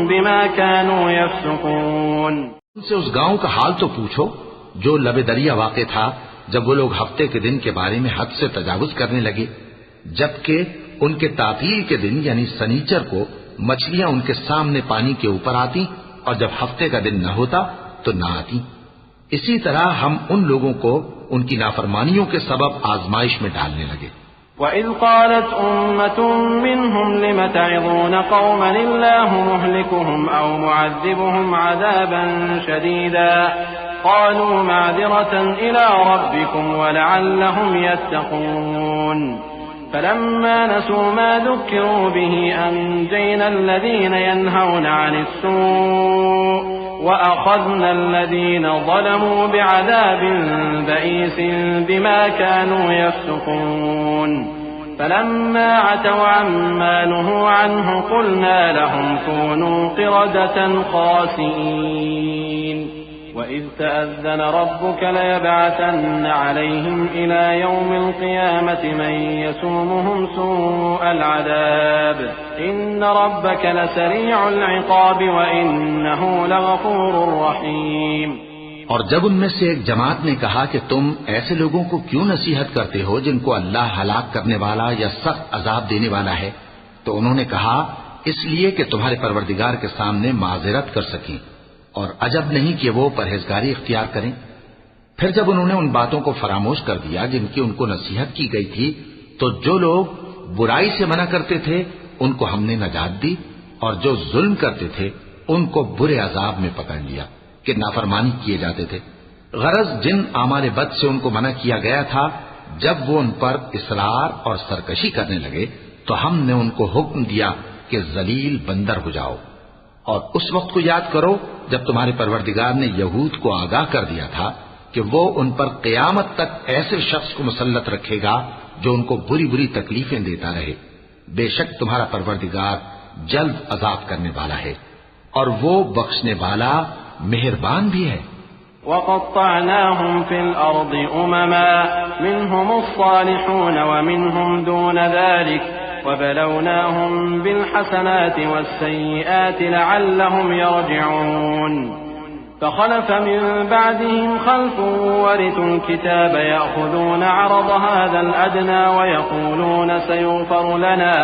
بما كانوا يفسقون۔ ان سے اس گاؤں کا حال تو پوچھو جو لب دریا واقع تھا جب وہ لوگ ہفتے کے دن کے بارے میں حد سے تجاوز کرنے لگے، جبکہ ان کے تعطیل کے دن یعنی سنیچر کو مچھلیاں ان کے سامنے پانی کے اوپر آتی اور جب ہفتے کا دن نہ ہوتا تو نہ آتی۔ اسی طرح ہم ان لوگوں کو ان کی نافرمانیوں کے سبب آزمائش میں ڈالنے لگے۔ وَإِذْ قَالَتْ أُمَّةٌ مِّنْهُمْ لِمَ تَعِظُونَ قَوْمًا اللَّهُ مُهْلِكُهُمْ أَوْ مُعَذِّبُهُمْ عَذَابًا شَدِيدًا قَالُوا مَعْذِرَةً إِلَى رَبِّكُمْ وَلَعَلَّهُمْ يَتَّقُونَ فَلَمَّا نَسُوا مَا ذُكِّرُوا بِهِ أَنجَيْنَا الَّذِينَ يَنْهَوْنَ عَنِ السُّوءِ وَأَخَذْنَا الَّذِينَ ظَلَمُوا بِعَذَابٍ بَئِيسٍ بِمَا كَانُوا يَفْسُقُونَ فَلَمَّا عَتَوْا عَمَّا نُهُوا عَنْهُ قُلْنَا لَهُمْ كُونُوا قِرَدَةً خَاسِئِينَ وَإِذْ تَأَذَّنَ رَبُّكَ لَيَبْعَثَنَّ عَلَيْهِمْ إِلَى يَوْمِ الْقِيَامَةِ مَن يَسُومُهُمْ سُوءَ الْعَذَابِ إِنَّ رَبَّكَ لَسَرِيعُ الْعِقَابِ وَإِنَّهُ لَغَفُورٌ رَّحِيمٌ۔ اور جب ان میں سے ایک جماعت نے کہا کہ تم ایسے لوگوں کو کیوں نصیحت کرتے ہو جن کو اللہ ہلاک کرنے والا یا سخت عذاب دینے والا ہے، تو انہوں نے کہا اس لیے کہ تمہارے پروردگار کے سامنے معذرت کر سکیں، اور عجب نہیں کہ وہ پرہیزگاری اختیار کریں۔ پھر جب انہوں نے ان باتوں کو فراموش کر دیا جن کی ان کو نصیحت کی گئی تھی، تو جو لوگ برائی سے منع کرتے تھے ان کو ہم نے نجات دی، اور جو ظلم کرتے تھے ان کو برے عذاب میں پکڑ لیا کہ نافرمانی کیے جاتے تھے۔ غرض جن اعمال بد سے ان کو منع کیا گیا تھا، جب وہ ان پر اصرار اور سرکشی کرنے لگے تو ہم نے ان کو حکم دیا کہ ذلیل بندر ہو جاؤ۔ اور اس وقت کو یاد کرو جب تمہارے پروردگار نے یہود کو آگاہ کر دیا تھا کہ وہ ان پر قیامت تک ایسے شخص کو مسلط رکھے گا جو ان کو بری بری تکلیفیں دیتا رہے۔ بے شک تمہارا پروردگار جلد عذاب کرنے والا ہے اور وہ بخشنے والا مہربان بھی ہے۔ وَقَطَّعْنَاهُمْ فِي الْأَرْضِ أُمَمًا مِّنْهُمُ الصَّالِحُونَ وَمِنْهُمْ دُونَ ذَلِكَ وَبَلَوْنَاهُمْ بِالْحَسَنَاتِ وَالسَّيِّئَاتِ لَعَلَّهُمْ يَرْجِعُونَ فَخَلَفَ مِن بَعْدِهِمْ خَلْفٌ وَرِثُوا الْكِتَابَ يَأْخُذُونَ عَرَضَ هَٰذَا الْأَدْنَىٰ وَيَقُولُونَ سَيُغْفَرُ لَنَا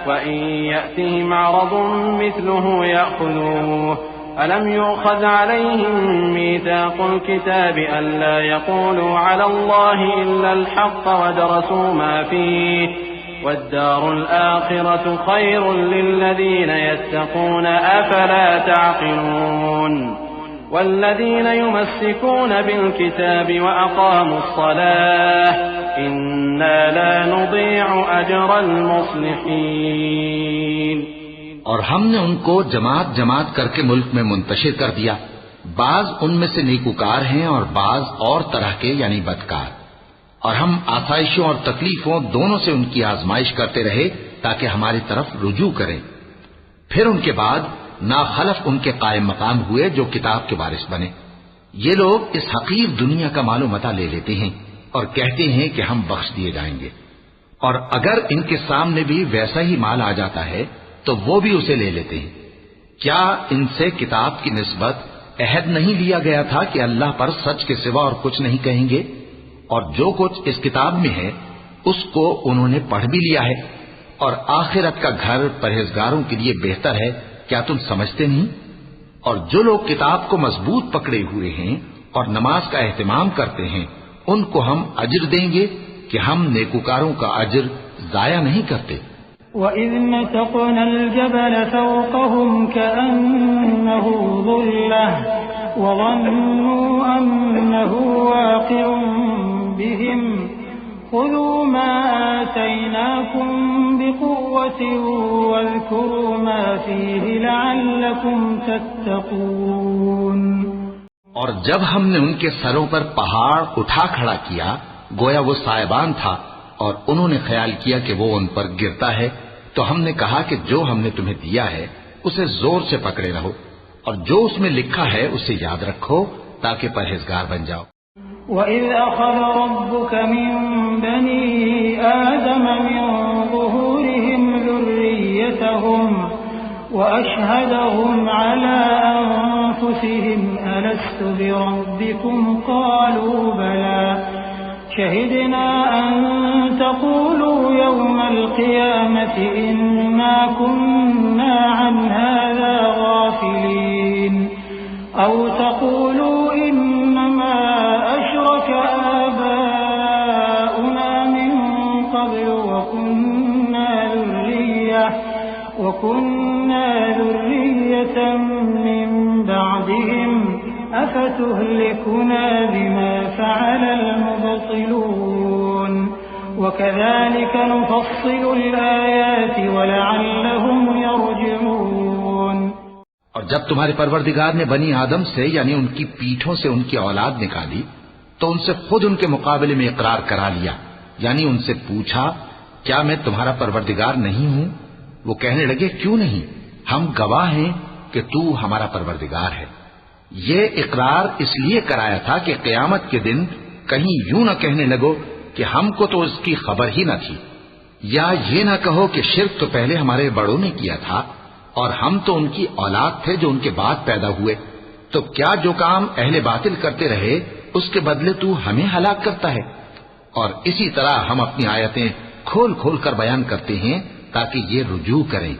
وَإِن يَأْتِهِمْ عَرَضٌ مِّثْلُهُ يَأْخُذُوهُ أَلَمْ يُؤْخَذْ عَلَيْهِم مِّيثَاقُ الْكِتَابِ أَلَّا يَقُولُوا عَلَى اللَّهِ إِلَّا الْحَقَّ وَدَرَسُوا مَا فِيهِ وَالدَّارُ الْآخِرَةُ خَيْرٌ لِّلَّذِينَ يَتَّقُونَ أَفَلَا تَعْقِلُونَ وَالَّذِينَ يُمَسِّكُونَ بِالْكِتَابِ وَأَقَامُوا الصَّلَاةَ إِنَّا لَا نُضِيعُ أَجْرَ الْمُصْلِحِينَ۔ اور ہم نے ان کو جماعت جماعت کر کے ملک میں منتشر کر دیا، بعض ان میں سے نیکوکار ہیں اور بعض اور طرح کے یعنی بدکار، اور ہم آسائشوں اور تکلیفوں دونوں سے ان کی آزمائش کرتے رہے تاکہ ہماری طرف رجوع کریں۔ پھر ان کے بعد ناخلف ان کے قائم مقام ہوئے جو کتاب کے وارث بنے۔ یہ لوگ اس حقیر دنیا کا مال و متاع لے لیتے ہیں اور کہتے ہیں کہ ہم بخش دیے جائیں گے، اور اگر ان کے سامنے بھی ویسا ہی مال آ جاتا ہے تو وہ بھی اسے لے لیتے ہیں۔ کیا ان سے کتاب کی نسبت عہد نہیں لیا گیا تھا کہ اللہ پر سچ کے سوا اور کچھ نہیں کہیں گے؟ اور جو کچھ اس کتاب میں ہے اس کو انہوں نے پڑھ بھی لیا ہے، اور آخرت کا گھر پرہیزگاروں کے لیے بہتر ہے، کیا تم سمجھتے نہیں؟ اور جو لوگ کتاب کو مضبوط پکڑے ہوئے ہیں اور نماز کا اہتمام کرتے ہیں ان کو ہم اجر دیں گے کہ ہم نیکوکاروں کا اجر ضائع نہیں کرتے۔ وَإِذْ نَتَقْنَا الْجَبَلَ فَوْقَهُمْ كَأَنَّهُ ظُلَّةٌ وَظَنُّوا أَنَّهُ وَاقِعٌ بِهِمْ خُذُوا مَا آتَيْنَاكُمْ بِقُوَّةٍ وَاذْكُرُوا مَا فِيهِ لَعَلَّكُمْ تَتَّقُونَ۔ اور جب ہم نے ان کے سروں پر پہاڑ اٹھا کھڑا کیا گویا وہ سائبان تھا اور انہوں نے خیال کیا کہ وہ ان پر گرتا ہے، تو ہم نے کہا کہ جو ہم نے تمہیں دیا ہے اسے زور سے پکڑے رہو اور جو اس میں لکھا ہے اسے یاد رکھو تاکہ پرہیزگار بن جاؤ۔ وَإِذْ أَخَذَ رَبُّكَ مِن بَنِي آدَمَ مِن ظُهُورِهِمْ ذُرِّيَّتَهُمْ وَأَشْهَدَهُمْ عَلَىٰ أَنفُسِهِمْ أَلَسْتُ بِرَبِّكُمْ قَالُوا بَلَىٰ شَهِدْنَا أَن تَقُولُوا يَوْمَ الْقِيَامَةِ إِنَّا كُنَّا عَنْ هَٰذَا غَافِلِينَ أَوْ تَقُولُوا إِنَّمَا أَشْرَكَ آبَاؤُنَا مِن قَبْلُ وَكُنَّا ذُرِّيَّةً مِّن بَعْدِهِمْ أَفَتُهْلِكُنَا بِمَا فَعَلَ الْمُبْطِلُونَ وَكَذَلِكَ نُفَصِّلُ الْآيَاتِ وَلَعَلَّهُمْ يَرْجِعُونَ۔ اور جب تمہارے پروردگار نے بنی آدم سے یعنی ان کی پیٹھوں سے ان کی اولاد نکالی تو ان سے خود ان کے مقابلے میں اقرار کرا لیا، یعنی ان سے پوچھا کیا میں تمہارا پروردگار نہیں ہوں؟ وہ کہنے لگے کیوں نہیں، ہم گواہ ہیں کہ تو ہمارا پروردگار ہے۔ یہ اقرار اس لیے کرایا تھا کہ قیامت کے دن کہیں یوں نہ کہنے لگو کہ ہم کو تو اس کی خبر ہی نہ تھی، یا یہ نہ کہو کہ شرک تو پہلے ہمارے بڑوں نے کیا تھا اور ہم تو ان کی اولاد تھے جو ان کے بعد پیدا ہوئے، تو کیا جو کام اہل باطل کرتے رہے اس کے بدلے تو ہمیں ہلاک کرتا ہے؟ اور اسی طرح ہم اپنی آیتیں کھول کھول کر بیان کرتے ہیں تاکہ یہ رجوع کریں۔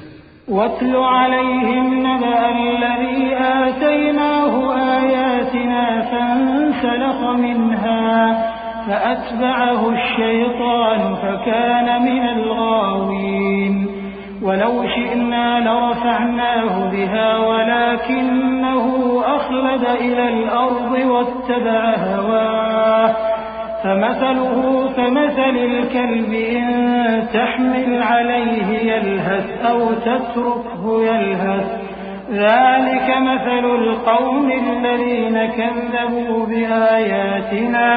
وَاتْلُ عَلَيْهِمْ نَبَأَ الَّذِي آتَيْنَاهُ آيَاتِنَا فَانسَلَخَ مِنْهَا فَأَتْبَعَهُ الشَّيْطَانُ فَكَانَ مِنَ الْغَاوِينَ وَلَوْ شِئْنَا لَرَفَعْنَاهُ بِهَا وَلَكِنَّهُ أَخْلَدَ إِلَى الْأَرْضِ وَاتَّبَعَ هَوَاهُ فَمَثَلُهُ كَمَثَلِ الْكَلْبِ إِن تَحْمِلْ عَلَيْهِ يَلْهَثْ أَوْ تَتْرُكْهُ يَلْهَث ذَلِكَ مَثَلُ الْقَوْمِ الَّذِينَ كَذَّبُوا بِآيَاتِنَا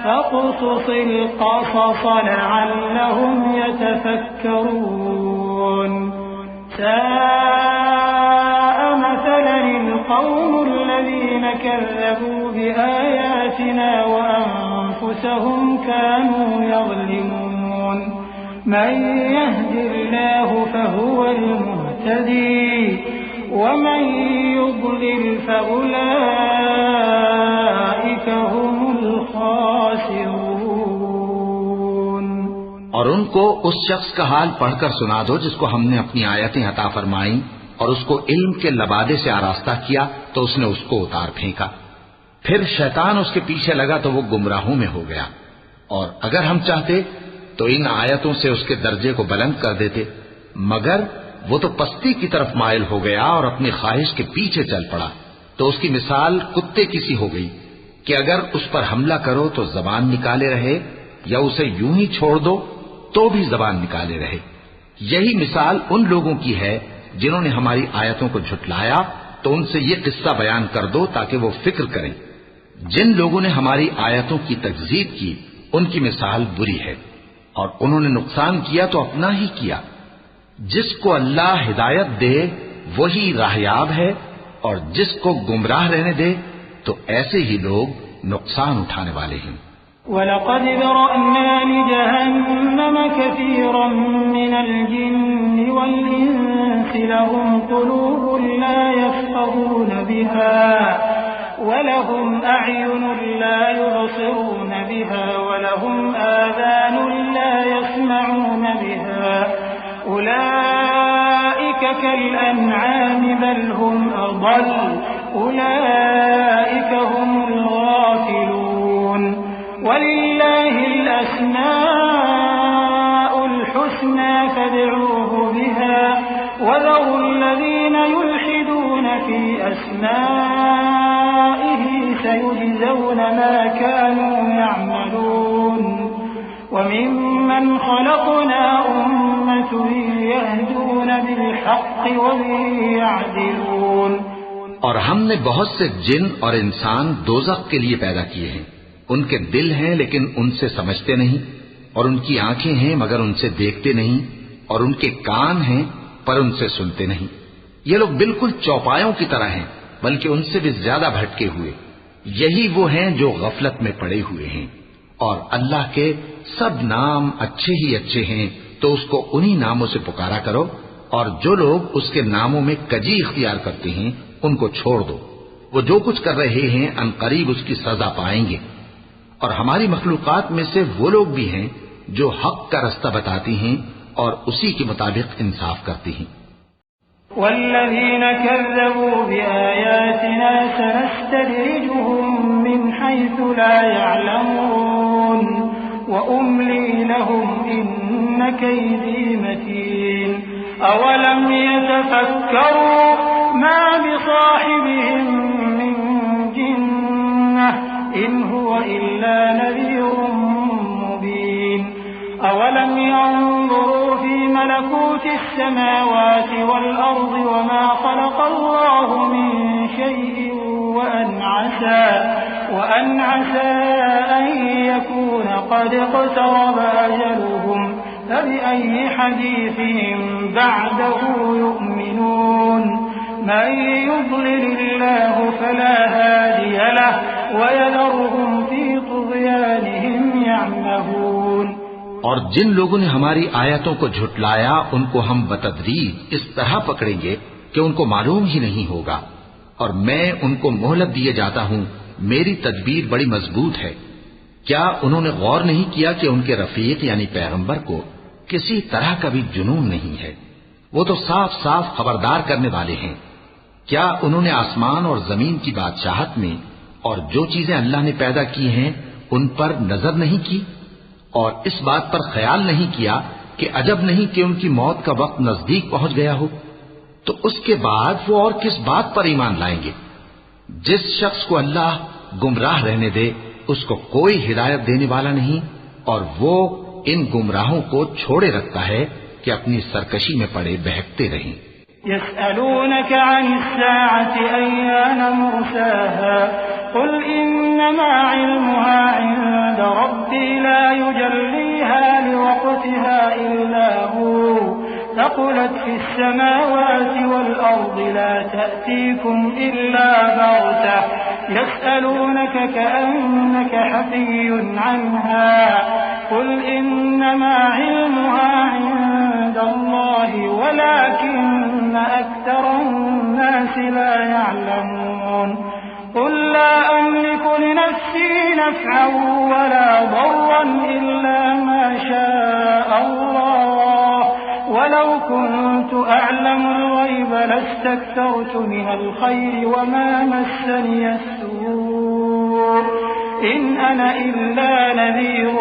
فَاقْصُصِ الْقَصَصَ لَعَلَّهُمْ يَتَفَكَّرُونَ سَاءَ مَثَلًا الْقَوْمُ الَّذِينَ كَذَّبُوا بِآيَاتِنَا وَأَنفُسَهُمْ كَانُوا يَظْلِمُونَ مَن يَهْدِ اللَّهُ فَهُوَ الْمُهْتَدِي وَمَن يُضْلِلْ فَأُولَٰئِكَ هُمُ الْخَاسِرُونَ۔ اور ان کو اس شخص کا حال پڑھ کر سنا دو جس کو ہم نے اپنی آیتیں عطا فرمائیں اور اس کو علم کے لبادے سے آراستہ کیا تو اس نے اس کو اتار پھینکا، پھر شیطان اس کے پیچھے لگا تو وہ گمراہوں میں ہو گیا، اور اگر ہم چاہتے تو ان آیتوں سے اس کے درجے کو بلند کر دیتے، مگر وہ تو پستی کی طرف مائل ہو گیا اور اپنی خواہش کے پیچھے چل پڑا، تو اس کی مثال کتے کی سی ہو گئی کہ اگر اس پر حملہ کرو تو زبان نکالے رہے یا اسے یوں ہی چھوڑ دو تو بھی زبان نکالے رہے۔ یہی مثال ان لوگوں کی ہے جنہوں نے ہماری آیتوں کو جھٹلایا، تو ان سے یہ قصہ بیان کر دو تاکہ وہ فکر کریں۔ جن لوگوں نے ہماری آیتوں کی تکذیب کی ان کی مثال بری ہے، اور انہوں نے نقصان کیا تو اپنا ہی کیا۔ جس کو اللہ ہدایت دے وہی راہیاب ہے، اور جس کو گمراہ رہنے دے تو ایسے ہی لوگ نقصان اٹھانے والے ہیں۔ وَلَقَدْ ذَرَأْنَا لِجَهَنَّمَ كَثِيرًا مِّنَ الْجِنِّ وَالْإِنسِ لَهُمْ قُلُوبٌ لَّا يَفْقَهُونَ بِهَا وَلَهُمْ أَعْيُنٌ لَّا يُبْصِرُونَ بِهَا وَلَهُمْ آذَانٌ لَّا يَسْمَعُونَ بِهَا أُولَٰئِكَ كَالْأَنْعَامِ بَلْ هُمْ أَضَلُّ أُولَٰئِكَ هُمُ الْغَافِلُونَ وَلِلَّهِ الْأَسْمَاءُ الْحُسْنَىٰ فَادْعُوهُ بِهَا وَذَرُوا الَّذِينَ يُلْحِدُونَ فِي أَسْمَائِهِ سَيُجْزَوْنَ مَا كَانُوا يَعْمَلُونَ وَمِمَّنْ خَلَقْنَا أُمَّةٌ يَهْدُونَ بِالْحَقِّ وَبِهِ يَعْدِلُونَ اور ہم نے بہت سے جن اور انسان دوزخ کے لیے پیدا کیے ہیں، ان کے دل ہیں لیکن ان سے سمجھتے نہیں، اور ان کی آنکھیں ہیں مگر ان سے دیکھتے نہیں، اور ان کے کان ہیں پر ان سے سنتے نہیں۔ یہ لوگ بالکل چوپایوں کی طرح ہیں، بلکہ ان سے بھی زیادہ بھٹکے ہوئے۔ یہی وہ ہیں جو غفلت میں پڑے ہوئے ہیں۔ اور اللہ کے سب نام اچھے ہی اچھے ہیں، تو اس کو انہی ناموں سے پکارا کرو، اور جو لوگ اس کے ناموں میں کجی اختیار کرتے ہیں ان کو چھوڑ دو۔ وہ جو کچھ کر رہے ہیں عنقریب اس کی سزا پائیں گے۔ اور ہماری مخلوقات میں سے وہ لوگ بھی ہیں جو حق کا رستہ بتاتی ہیں اور اسی کے مطابق انصاف کرتی ہیں۔ والذين كذبوا بآياتنا سنستدرجهم من حيث لا يعلمون وأملي لهم إن كيدي متين أولم يتفكروا ما بصاحبهم من جنة إن هو إلا نذير مبين أولم ينظروا في ملكوت السماوات والأرض وما خلق الله من شيء وأن عسى أن يكون قد اقترب أجلهم فبأي حديث بعده يؤمنون من يضلل الله فلا هادي له ويذرهم في طغيانهم يعمهون۔ اور جن لوگوں نے ہماری آیتوں کو جھٹلایا ان کو ہم بتدریج اس طرح پکڑیں گے کہ ان کو معلوم ہی نہیں ہوگا، اور میں ان کو مہلت دیے جاتا ہوں، میری تدبیر بڑی مضبوط ہے۔ کیا انہوں نے غور نہیں کیا کہ ان کے رفیق یعنی پیغمبر کو کسی طرح کا بھی جنون نہیں ہے؟ وہ تو صاف صاف خبردار کرنے والے ہیں۔ کیا انہوں نے آسمان اور زمین کی بادشاہت میں اور جو چیزیں اللہ نے پیدا کی ہیں ان پر نظر نہیں کی، اور اس بات پر خیال نہیں کیا کہ عجب نہیں کہ ان کی موت کا وقت نزدیک پہنچ گیا ہو؟ تو اس کے بعد وہ اور کس بات پر ایمان لائیں گے؟ جس شخص کو اللہ گمراہ رہنے دے اس کو کوئی ہدایت دینے والا نہیں، اور وہ ان گمراہوں کو چھوڑے رکھتا ہے کہ اپنی سرکشی میں پڑے بہکتے رہیں۔ يسألونك عن الساعة أيان مرساها قل إنما علمها عند ربي لا يجليها لوقتها إلا هو ثقلت في السماوات والأرض لا تأتيكم إلا بغتة يسألونك كأنك حفي عنها قل إنما علمها عند الله ولكن أكثر الناس لا يعلمون قل لا أملك لنفسي نفعا ولا ضرا إلا ما شاء الله ولو كنت أعلم الغيب لاستكثرت من الخير وما مسني السوء إن أنا إلا نذير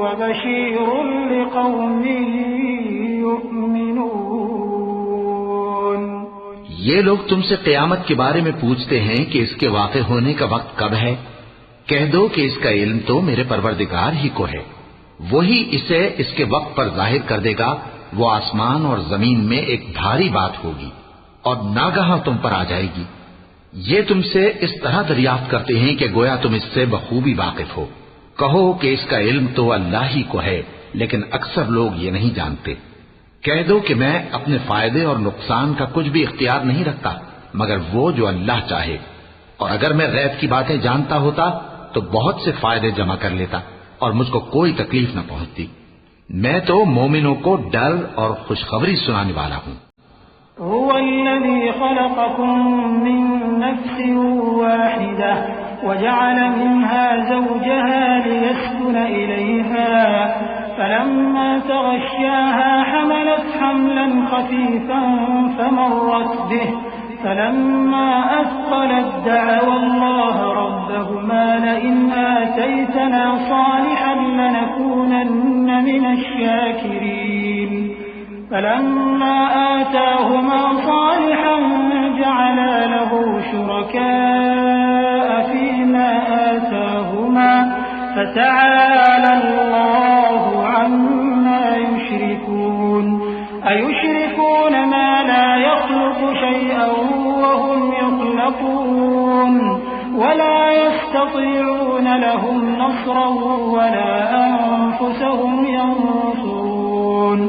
وبشير لقوم يؤمنون۔ یہ لوگ تم سے قیامت کے بارے میں پوچھتے ہیں کہ اس کے واقع ہونے کا وقت کب ہے؟ کہہ دو کہ اس کا علم تو میرے پروردگار ہی کو ہے، وہی اسے اس کے وقت پر ظاہر کر دے گا۔ وہ آسمان اور زمین میں ایک بھاری بات ہوگی اور ناگہاں تم پر آ جائے گی۔ یہ تم سے اس طرح دریافت کرتے ہیں کہ گویا تم اس سے بخوبی واقف ہو۔ کہو کہ اس کا علم تو اللہ ہی کو ہے، لیکن اکثر لوگ یہ نہیں جانتے۔ کہہ دو کہ میں اپنے فائدے اور نقصان کا کچھ بھی اختیار نہیں رکھتا مگر وہ جو اللہ چاہے، اور اگر میں غیب کی باتیں جانتا ہوتا تو بہت سے فائدے جمع کر لیتا اور مجھ کو کوئی تکلیف نہ پہنچتی۔ میں تو مومنوں کو ڈر اور خوشخبری سنانے والا ہوں۔ هو الذي خلقكم من نفس واحدة وجعل منها زوجها ليسكن إليها فلما تغشاها حملت حملا خفيفا فمرت به فلما أثقلت دعوا الله ربهما لئن آتيتنا صالحا لنكونن من الشاكرين فلما آتاهما صالحا جعلا له شركاء فيما آتاهما فتعالى الله عما يشركون أيشركون ما لا يخلق شيئا وهم يخلقون يغلقون ولا يستطيعون لهم نصرا ولا أنفسهم ينصرون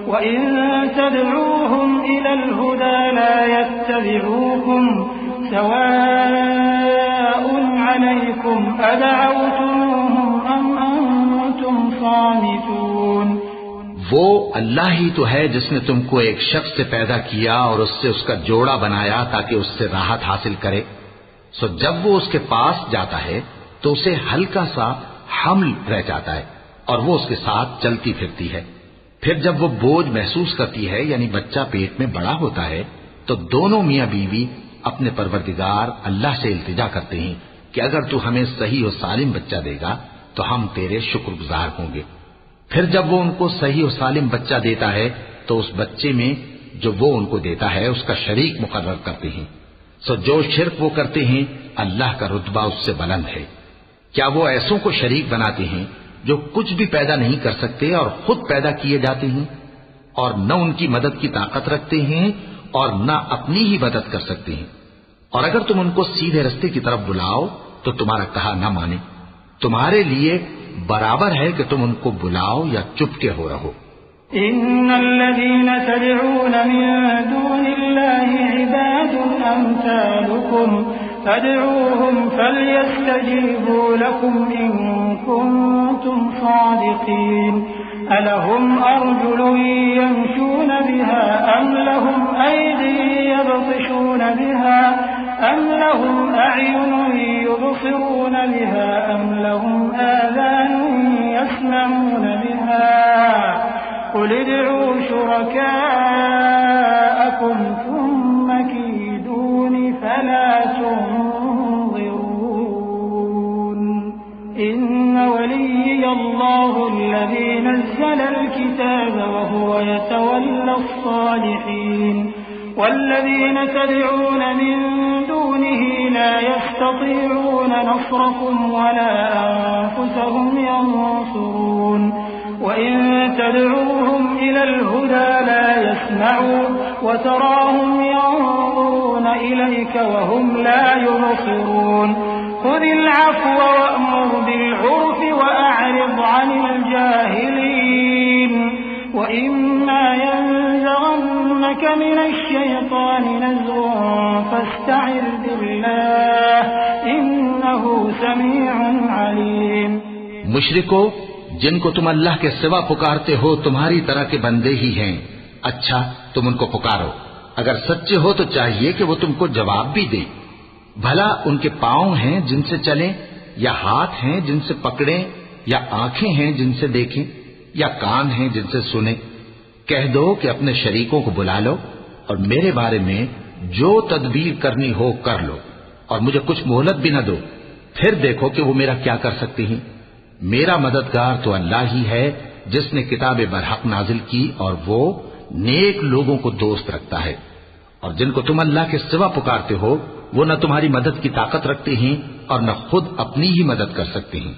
وإن تدعوهم إلى الهدى لا يتبعوكم سواء عليكم أدعوتموهم أم أنتم صامتون. وہ اللہ ہی تو ہے جس نے تم کو ایک شخص سے پیدا کیا اور اس سے اس کا جوڑا بنایا تاکہ اس سے راحت حاصل کرے. سو جب وہ اس کے پاس جاتا ہے تو اسے ہلکا سا حمل رہ جاتا ہے اور وہ اس کے ساتھ چلتی پھرتی ہے. پھر جب وہ بوجھ محسوس کرتی ہے یعنی بچہ پیٹ میں بڑا ہوتا ہے تو دونوں میاں بیوی اپنے پروردگار اللہ سے التجا کرتے ہیں کہ اگر تو ہمیں صحیح و سالم بچہ دے گا تو ہم تیرے شکر گزار ہوں گے. پھر جب وہ ان کو صحیح و سالم بچہ دیتا ہے تو اس بچے میں جو وہ ان کو دیتا ہے اس کا شریک مقرر کرتے ہیں. سو جو شرک وہ کرتے ہیں اللہ کا رتبہ اس سے بلند ہے. کیا وہ ایسوں کو شریک بناتے ہیں جو کچھ بھی پیدا نہیں کر سکتے اور خود پیدا کیے جاتے ہیں اور نہ ان کی مدد کی طاقت رکھتے ہیں اور نہ اپنی ہی مدد کر سکتے ہیں. اور اگر تم ان کو سیدھے رستے کی طرف بلاؤ تو تمہارا کہا نہ مانے. تمہارے لیے برابر ہے کہ تم ان کو بلاؤ یا چپ کے ہو رہو. إن الذين تدعون من دون الله عباد أمثالكم فادعوهم فليستجيبوا لكم إن كنتم صادقين. ألهم أرجل يمشون بها أم لهم أيدي يبطشون بها أم لهم أعين يبصرون بها أم لهم آذان يسمعون بها قل ادعوا شركاءكم ثم كيدون فلا تنظرون. إن وليي الله الذي نزل الكتاب وهو يتولى الصالحين والذين تدعون من دونه لا يستطيعون نصركم ولا أنفسهم ينصرون. وإن تدعوهم إلى الهدى لا يسمعوا وتراهم ينظرون إليك وهم لا يبصرون. خذ العفو وأمر بالعرف وأعرض عن الجاهلين وإما ينزغنك من الشيطان نزغ فاستعذ بالله إنه سميع عليم. مشرکو جن کو تم اللہ کے سوا پکارتے ہو تمہاری طرح کے بندے ہی ہیں. اچھا تم ان کو پکارو. اگر سچے ہو تو چاہیے کہ وہ تم کو جواب بھی دے. بھلا ان کے پاؤں ہیں جن سے چلیں یا ہاتھ ہیں جن سے پکڑیں یا آنکھیں ہیں جن سے دیکھیں یا کان ہیں جن سے سنیں. کہہ دو کہ اپنے شریکوں کو بلا لو اور میرے بارے میں جو تدبیر کرنی ہو کر لو اور مجھے کچھ مہلت بھی نہ دو. پھر دیکھو کہ وہ میرا کیا کر سکتے ہیں. میرا مددگار تو اللہ ہی ہے جس نے کتاب برحق نازل کی اور وہ نیک لوگوں کو دوست رکھتا ہے. اور جن کو تم اللہ کے سوا پکارتے ہو وہ نہ تمہاری مدد کی طاقت رکھتے ہیں اور نہ خود اپنی ہی مدد کر سکتے ہیں.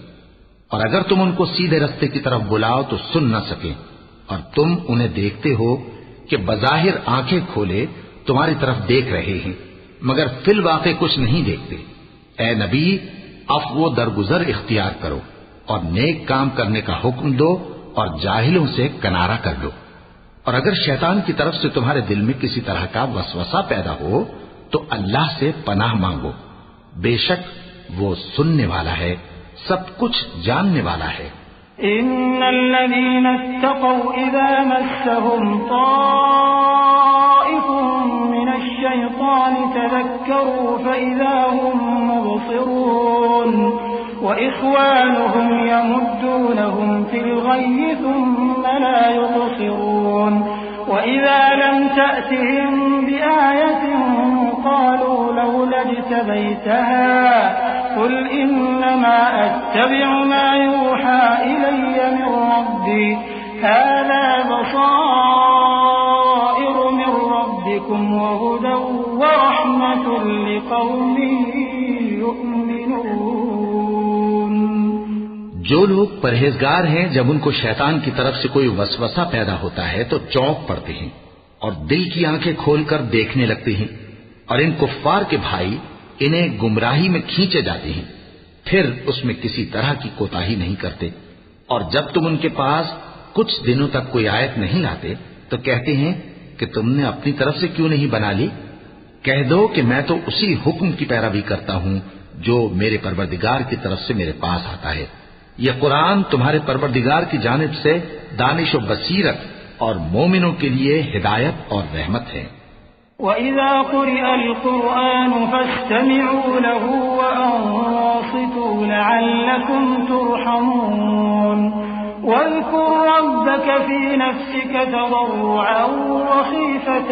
اور اگر تم ان کو سیدھے رستے کی طرف بلاؤ تو سن نہ سکیں اور تم انہیں دیکھتے ہو کہ بظاہر آنکھیں کھولے تمہاری طرف دیکھ رہے ہیں مگر فی الواقع کچھ نہیں دیکھتے. اے نبی عفو و درگزر اختیار کرو اور نیک کام کرنے کا حکم دو اور جاہلوں سے کنارہ کر دو. اور اگر شیطان کی طرف سے تمہارے دل میں کسی طرح کا وسوسہ پیدا ہو تو اللہ سے پناہ مانگو. بے شک وہ سننے والا ہے سب کچھ جاننے والا ہے. إن الذين اتقوا إذا مسهم طائف من الشيطان تذكروا فإذا هم مبصرون وإخوانهم يمدونهم في الغي ثم لا يقصرون وإذا لم تأتهم بآية قالوا لولا اجتبيتها قل إنما أتبع ما يوحى إلي من ربي هذا بصائر من ربكم وهدى ورحمة لقوم يؤمنون. جو لوگ پرہیزگار ہیں جب ان کو شیطان کی طرف سے کوئی وسوسہ پیدا ہوتا ہے تو چونک پڑتے ہیں اور دل کی آنکھیں کھول کر دیکھنے لگتے ہیں. اور ان کفار کے بھائی انہیں گمراہی میں کھینچے جاتے ہیں، پھر اس میں کسی طرح کی کوتاہی نہیں کرتے، اور جب تم ان کے پاس کچھ دنوں تک کوئی آیت نہیں لاتے تو کہتے ہیں کہ تم نے اپنی طرف سے کیوں نہیں بنا لی؟ کہہ دو کہ میں تو اسی حکم کی پیروی کرتا ہوں جو میرے پروردگار کی طرف سے میرے پاس آتا ہے۔ یہ قرآن تمہارے پروردگار کی جانب سے دانش و بصیرت اور مومنوں کے لیے ہدایت اور رحمت ہے۔ وَإِذَا قُرِئَ الْقُرْآنُ فَاسْتَمِعُوا لَهُ وَأَنصِتُوا لَعَلَّكُمْ تُرْحَمُونَ واذكر ربك في نفسك تضرعا وخيفة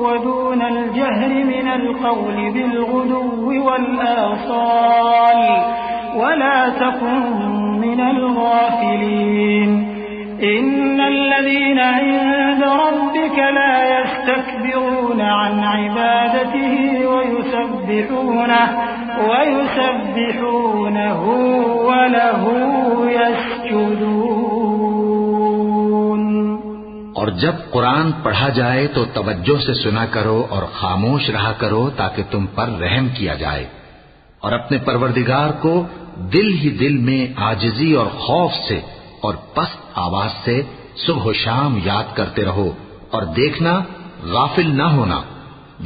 ودون الجهر من القول بالغدو والآصال ولا تكن من الغافلين إن الذين عند ربك لا يستكبرون عن عبادته ويسبحونه وله يسجدون۔ اور جب قرآن پڑھا جائے تو توجہ سے سنا کرو اور خاموش رہا کرو تاکہ تم پر رحم کیا جائے، اور اپنے پروردگار کو دل ہی دل میں عاجزی اور خوف سے اور پست آواز سے صبح و شام یاد کرتے رہو، اور دیکھنا غافل نہ ہونا۔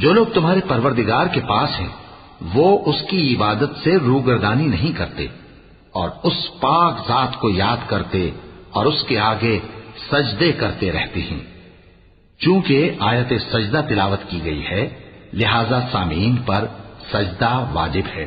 جو لوگ تمہارے پروردگار کے پاس ہیں وہ اس کی عبادت سے روگردانی نہیں کرتے، اور اس پاک ذات کو یاد کرتے اور اس کے آگے سجدے کرتے رہتے ہیں۔ چونکہ آیت سجدہ تلاوت کی گئی ہے لہذا سامعین پر سجدہ واجب ہے۔